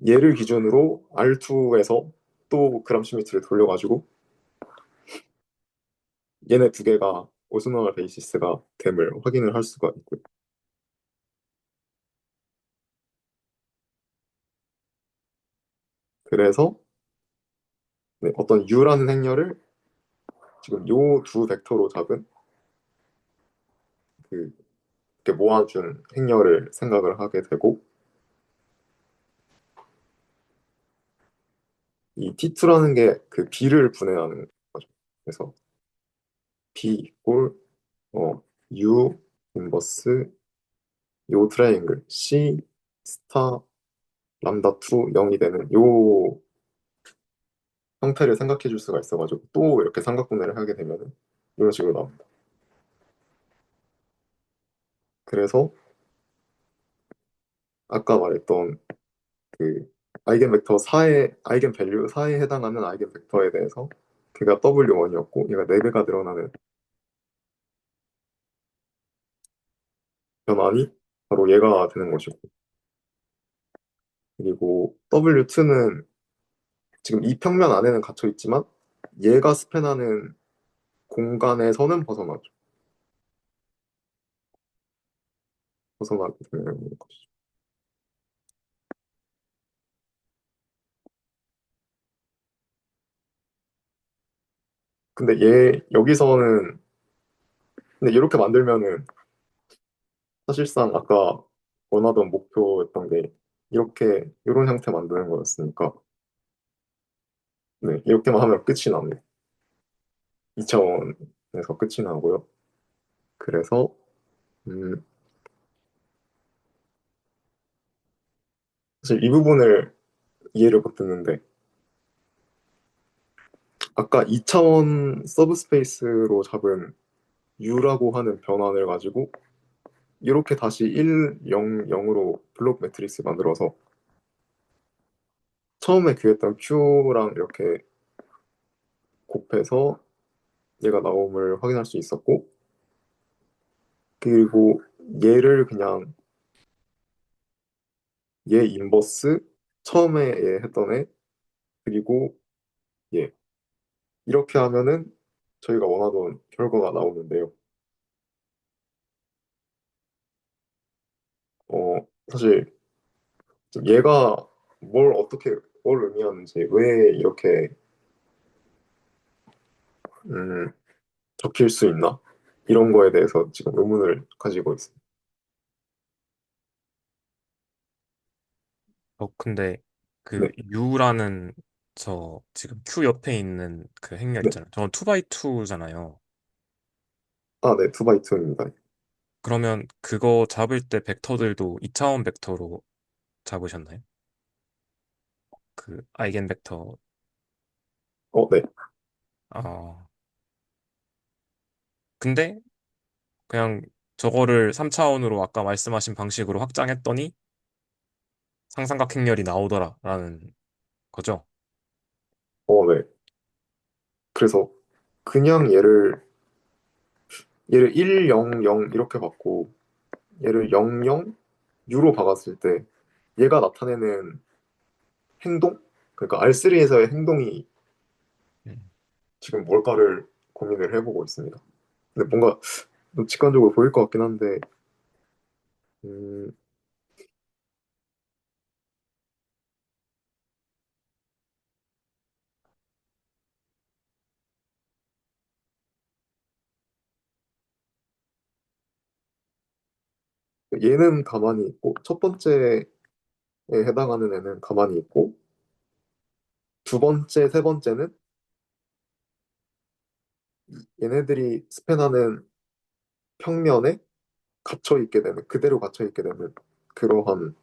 얘를 기준으로 R2에서 또 그람 시미트를 돌려가지고 얘네 두 개가 오스너널 베이시스가 됨을 확인을 할 수가 있고요. 그래서 네, 어떤 U라는 행렬을 지금 요 두 벡터로 잡은 그 이렇게 모아준 행렬을 생각을 하게 되고 이 T2라는 게 그 B를 분해하는 거죠. 그래서 B 이꼴 U 인버스 요 트라이앵글 C 스타 람다 2 0이 되는 요 형태를 생각해 줄 수가 있어가지고 또 이렇게 삼각분해를 하게 되면 이런 식으로 나옵니다. 그래서 아까 말했던 그 아이겐 벡터 4의 아이겐 밸류 4에 해당하는 아이겐 벡터에 대해서 걔가 W1이었고 얘가 4배가 늘어나는 변환이 바로 얘가 되는 것이고 그리고 W2는 지금 이 평면 안에는 갇혀 있지만 얘가 스팬하는 공간에서는 벗어나죠. 벗어나게 되는 것이죠. 근데 얘 여기서는 근데 이렇게 만들면은 사실상 아까 원하던 목표였던 게 이렇게 이런 형태 만드는 거였으니까 네 이렇게만 하면 끝이 납니다. 2차원에서 끝이 나고요. 그래서 음, 사실 이 부분을 이해를 못했는데 아까 2차원 서브스페이스로 잡은 U라고 하는 변환을 가지고 이렇게 다시 1, 0, 0으로 블록 매트릭스 만들어서 처음에 구했던 Q랑 이렇게 곱해서 얘가 나옴을 확인할 수 있었고 그리고 얘를 그냥 얘 인버스 처음에 얘 했던 애 그리고 얘 이렇게 하면은 저희가 원하던 결과가 나오는데요. 사실 얘가 뭘 의미하는지 왜 이렇게 음, 적힐 수 있나 이런 거에 대해서 지금 의문을 가지고 있습니다. 근데 그 네, U라는 저 지금 Q 옆에 있는 그 행렬 네. 있잖아요. 저는 2x2잖아요. 아, 네, 2x2입니다. 그러면 그거 잡을 때 벡터들도 2차원 벡터로 잡으셨나요? 그 아이겐 벡터. 네. 아, 근데 그냥 저거를 3차원으로 아까 말씀하신 방식으로 확장했더니 상삼각 행렬이 나오더라라는 거죠. 네. 그래서 그냥 얘를 1, 0, 0 이렇게 받고 얘를 0, 0, U로 박았을 때 얘가 나타내는 행동? 그러니까 R3에서의 행동이 음. 지금 뭘까를 고민을 해보고 있습니다. 근데 뭔가 좀 직관적으로 보일 것 같긴 한데 음, 얘는 가만히 있고 첫 번째에 해당하는 애는 가만히 있고 두 번째, 세 번째는 얘네들이 스팬하는 평면에 갇혀 있게 되는 그대로 갇혀 있게 되는 그러한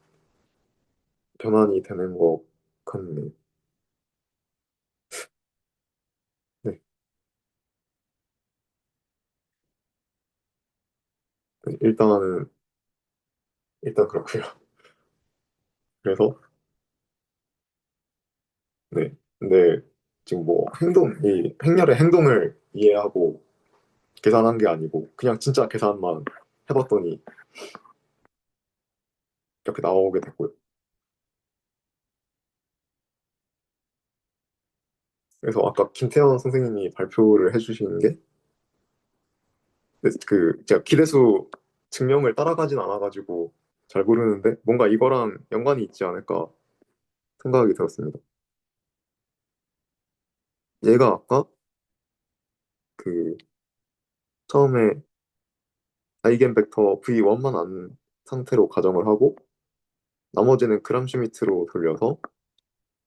변환이 되는 것 같네요. 네, 일단 그렇고요. 그래서 네, 근데 지금 뭐 이 행렬의 행동을 이해하고 계산한 게 아니고 그냥 진짜 계산만 해봤더니 이렇게 나오게 됐고요. 그래서 아까 김태현 선생님이 발표를 해주신 게 제가 기대수 증명을 따라가진 않아가지고 잘 모르는데 뭔가 이거랑 연관이 있지 않을까 생각이 들었습니다. 얘가 아까 그 처음에 아이겐 벡터 V1만 안 상태로 가정을 하고 나머지는 그람 슈미트로 돌려서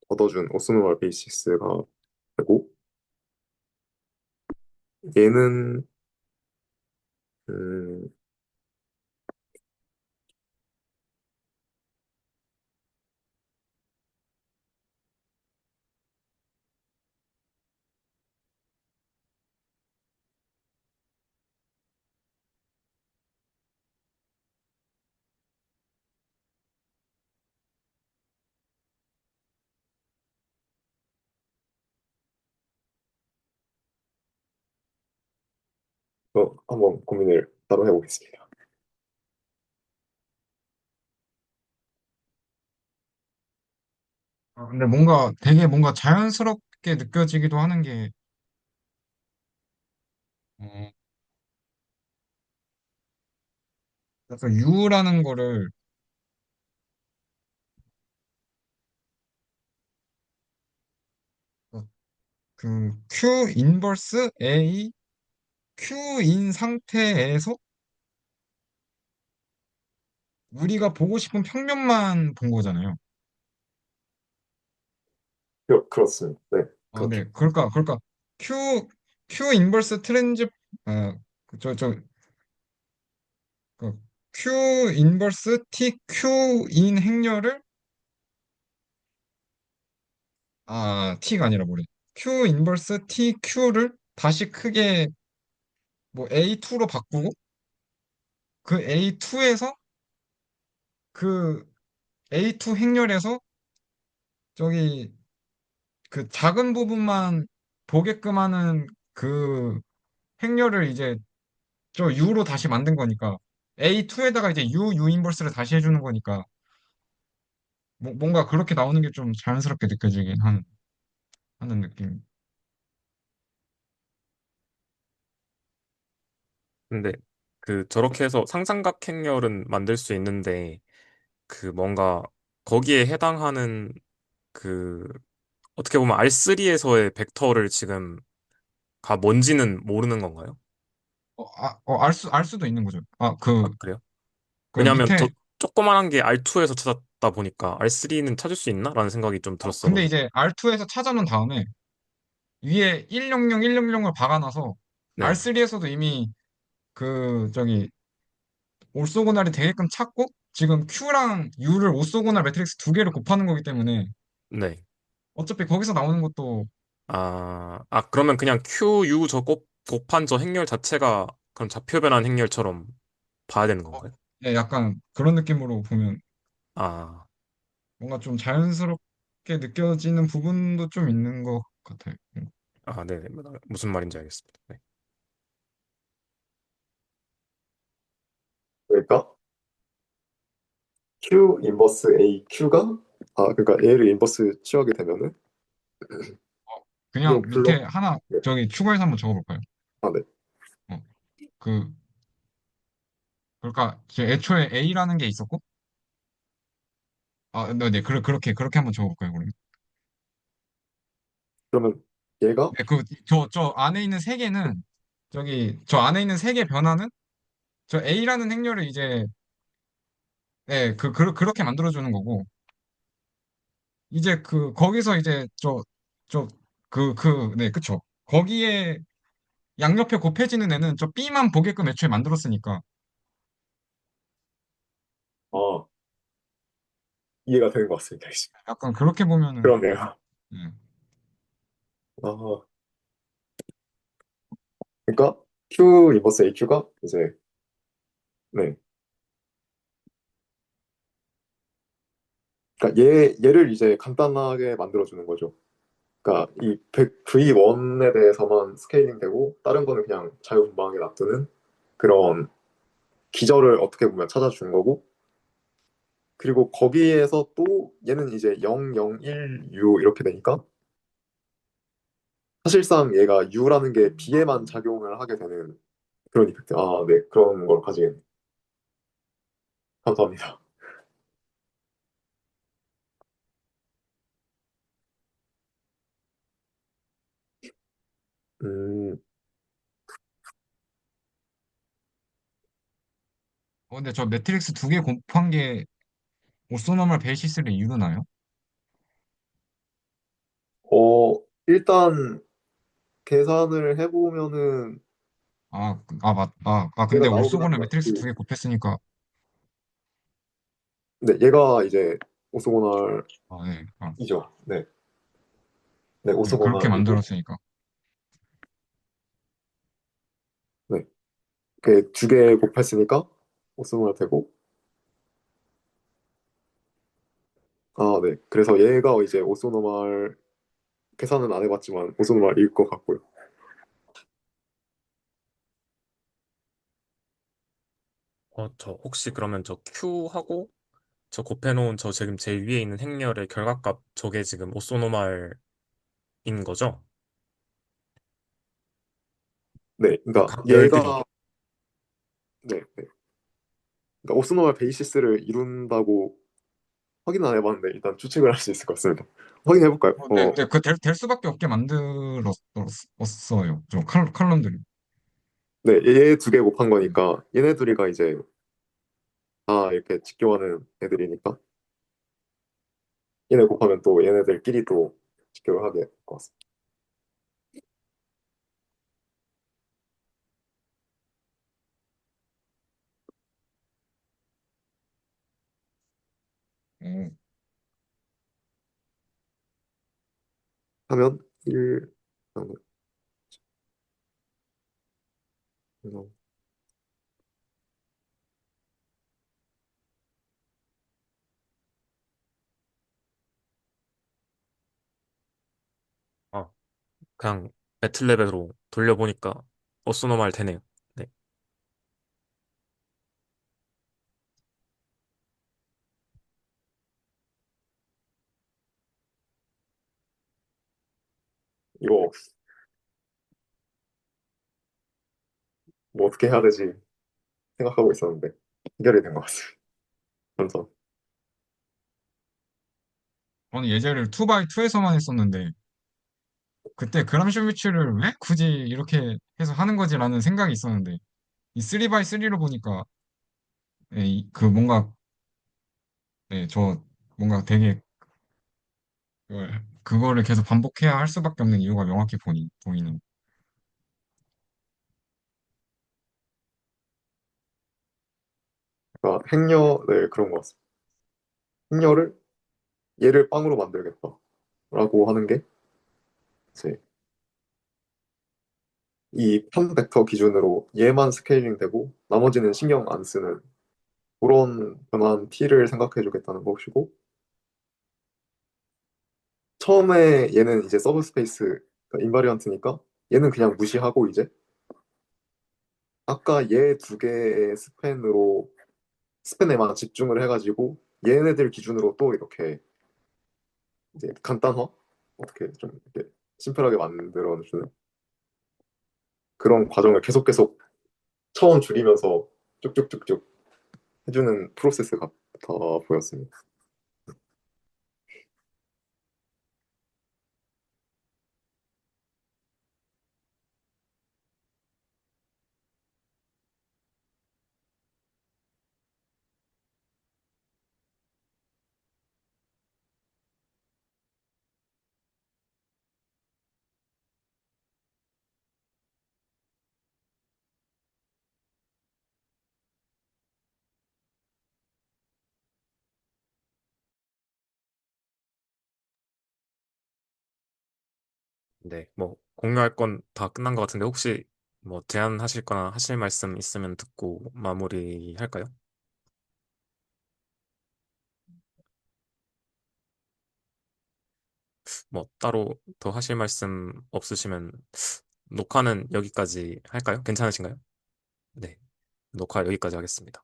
얻어준 오스노멀 베이시스가 되고 얘는 음, 한번 고민을 따로 해보겠습니다. 근데 뭔가 되게 뭔가 자연스럽게 느껴지기도 하는 게, 어, 약간 U라는 거를, 어, 그 Q 인버스 A, Q인 상태에서 우리가 보고 싶은 평면만 본 거잖아요. 그렇습니다. 네, 그렇죠. 네. 그러니까, Q 인버스 트랜즈, 아, 저, 저, 그 Q 인버스 TQ인 행렬을 아, T가 아니라 뭐래. Q 인버스 T Q를 다시 크게 뭐 A2로 바꾸고 그 A2에서 그 A2 행렬에서 저기 그 작은 부분만 보게끔 하는 그 행렬을 이제 저 U로 다시 만든 거니까 A2에다가 이제 U 인버스를 다시 해주는 거니까 뭔가 그렇게 나오는 게 좀 자연스럽게 느껴지긴 하는 느낌. 근데 그 저렇게 해서 상삼각 행렬은 만들 수 있는데 그 뭔가 거기에 해당하는 그 어떻게 보면 R3에서의 벡터를 지금 가 뭔지는 모르는 건가요? 알 수도 있는 거죠. 아, 그래요? 그 왜냐하면 저 밑에, 조그만한 게 R2에서 찾았다 보니까 R3는 찾을 수 있나? 라는 생각이 좀 근데 들었어가지고. 이제 R2에서 찾아놓은 다음에 위에 100, 100을 박아놔서 네, R3에서도 이미 저기, 올소고날이 되게끔 찾고 지금 Q랑 U를 올소고날 매트릭스 두 개를 곱하는 거기 때문에 네. 어차피 거기서 나오는 것도 그러면 그냥 Q, U 곱한 저 행렬 자체가 그럼 좌표 변환 행렬처럼 봐야 되는 어, 건가요? 네, 약간 그런 느낌으로 보면 아, 뭔가 좀 자연스럽게 느껴지는 부분도 좀 있는 것 같아요. 네네. 무슨 말인지 알겠습니다. 네. 그러니까 Q 인버스 A Q가 그러니까 얘를 인버스 취하게 되면은 요 그냥 밑에 블록 하나 네. 저기 추가해서 한번 적어볼까요? 네. 어, 그 그러니까 애초에 A라는 게 있었고 네, 그렇게 한번 적어볼까요, 그러면? 그러면 얘가 네, 저 안에 있는 세 개는 저 안에 있는 세 개 변화는 저 A라는 행렬을 이제 네, 그렇게 만들어주는 거고 이제 거기서 이제 네, 그쵸. 거기에 양옆에 곱해지는 애는 저 B만 보게끔 애초에 만들었으니까 아 이해가 되는 것 같습니다. 이제. 약간 그렇게 보면은 그러네요. 네. 아 그러니까 Q 인버스 AQ가 이제 네. 그러니까 얘를 이제 간단하게 만들어주는 거죠. 그러니까 이 V1에 대해서만 스케일링 되고 다른 거는 그냥 자유분방하게 놔두는 그런 기저를 어떻게 보면 찾아준 거고 그리고 거기에서 또 얘는 이제 0, 0, 1, U 이렇게 되니까 사실상 얘가 U라는 게 B에만 작용을 하게 되는 그런 이펙트. 네. 그런 걸 가지겠네. 감사합니다. 음, 근데 저 매트릭스 두 개 곱한 게 오소노멀 베이시스를 이루나요? 일단 계산을 해보면은 근데 얘가 나오긴 올소고는 합니다. 매트릭스 두 개 곱했으니까 네, 얘가 이제 오소고날이죠. 네. 네, 네, 네, 그렇게 오소고날이고, 만들었으니까 네, 그 두 개 곱했으니까 오소고날 되고, 네, 그래서 얘가 이제 오소노말 계산은 안 해봤지만 오소노말일 것 같고요. 저 혹시 그러면 저 Q하고 저 곱해놓은 저 지금 제일 위에 있는 행렬의 결과값 저게 지금 오소노말인 거죠? 네, 그 그러니까 각 열들이. 얘가 네, 네. 그러니까 오소노말 베이시스를 이룬다고 확인 안 해봤는데 일단 추측을 할 수 있을 것 같습니다. 확인해 볼까요? 네, 될 수밖에 없게 만들었어요. 저 칼럼들이. 네, 얘 두 개 곱한 네. 거니까 얘네 둘이가 이제 다 이렇게 직교하는 애들이니까 얘네 곱하면 또 얘네들끼리 또 직교를 하게 될 것 같습니다. 어, 하면 1, 아, 그냥 배틀 레벨로 돌려보니까 어쏘노말 되네요. 네. 이거 뭐 어떻게 해야 되지 생각하고 있었는데 해결이 된 것 같습니다. 완전. 저는 예제를 2x2에서만 했었는데 그때 그람슈비츠를 왜 굳이 이렇게 해서 하는 거지라는 생각이 있었는데 이 3x3로 보니까 예, 그 뭔가 네, 저 뭔가 되게 그거를 계속 반복해야 할 수밖에 없는 이유가 명확히 보이는. 그러니까 행여 네 그런 것 같습니다. 행여를 얘를 빵으로 만들겠다라고 하는 게 이제 이 판 벡터 기준으로 얘만 스케일링 되고 나머지는 신경 안 쓰는 그런 변환 T를 생각해 주겠다는 것이고 처음에 얘는 이제 서브스페이스 인바리언트니까 얘는 그냥 무시하고 이제 아까 얘 두 개의 스팬에만 집중을 해가지고 얘네들 기준으로 또 이렇게 이제 간단화 어떻게 좀 이렇게 심플하게 만들어주는 그런 과정을 계속 처음 줄이면서 쭉쭉쭉쭉 해주는 프로세스 같아 보였습니다. 네, 뭐 공유할 건 다 끝난 것 같은데 혹시 뭐 제안하실 거나 하실 말씀 있으면 듣고 마무리할까요? 뭐 따로 더 하실 말씀 없으시면 녹화는 여기까지 할까요? 괜찮으신가요? 네, 녹화 여기까지 하겠습니다.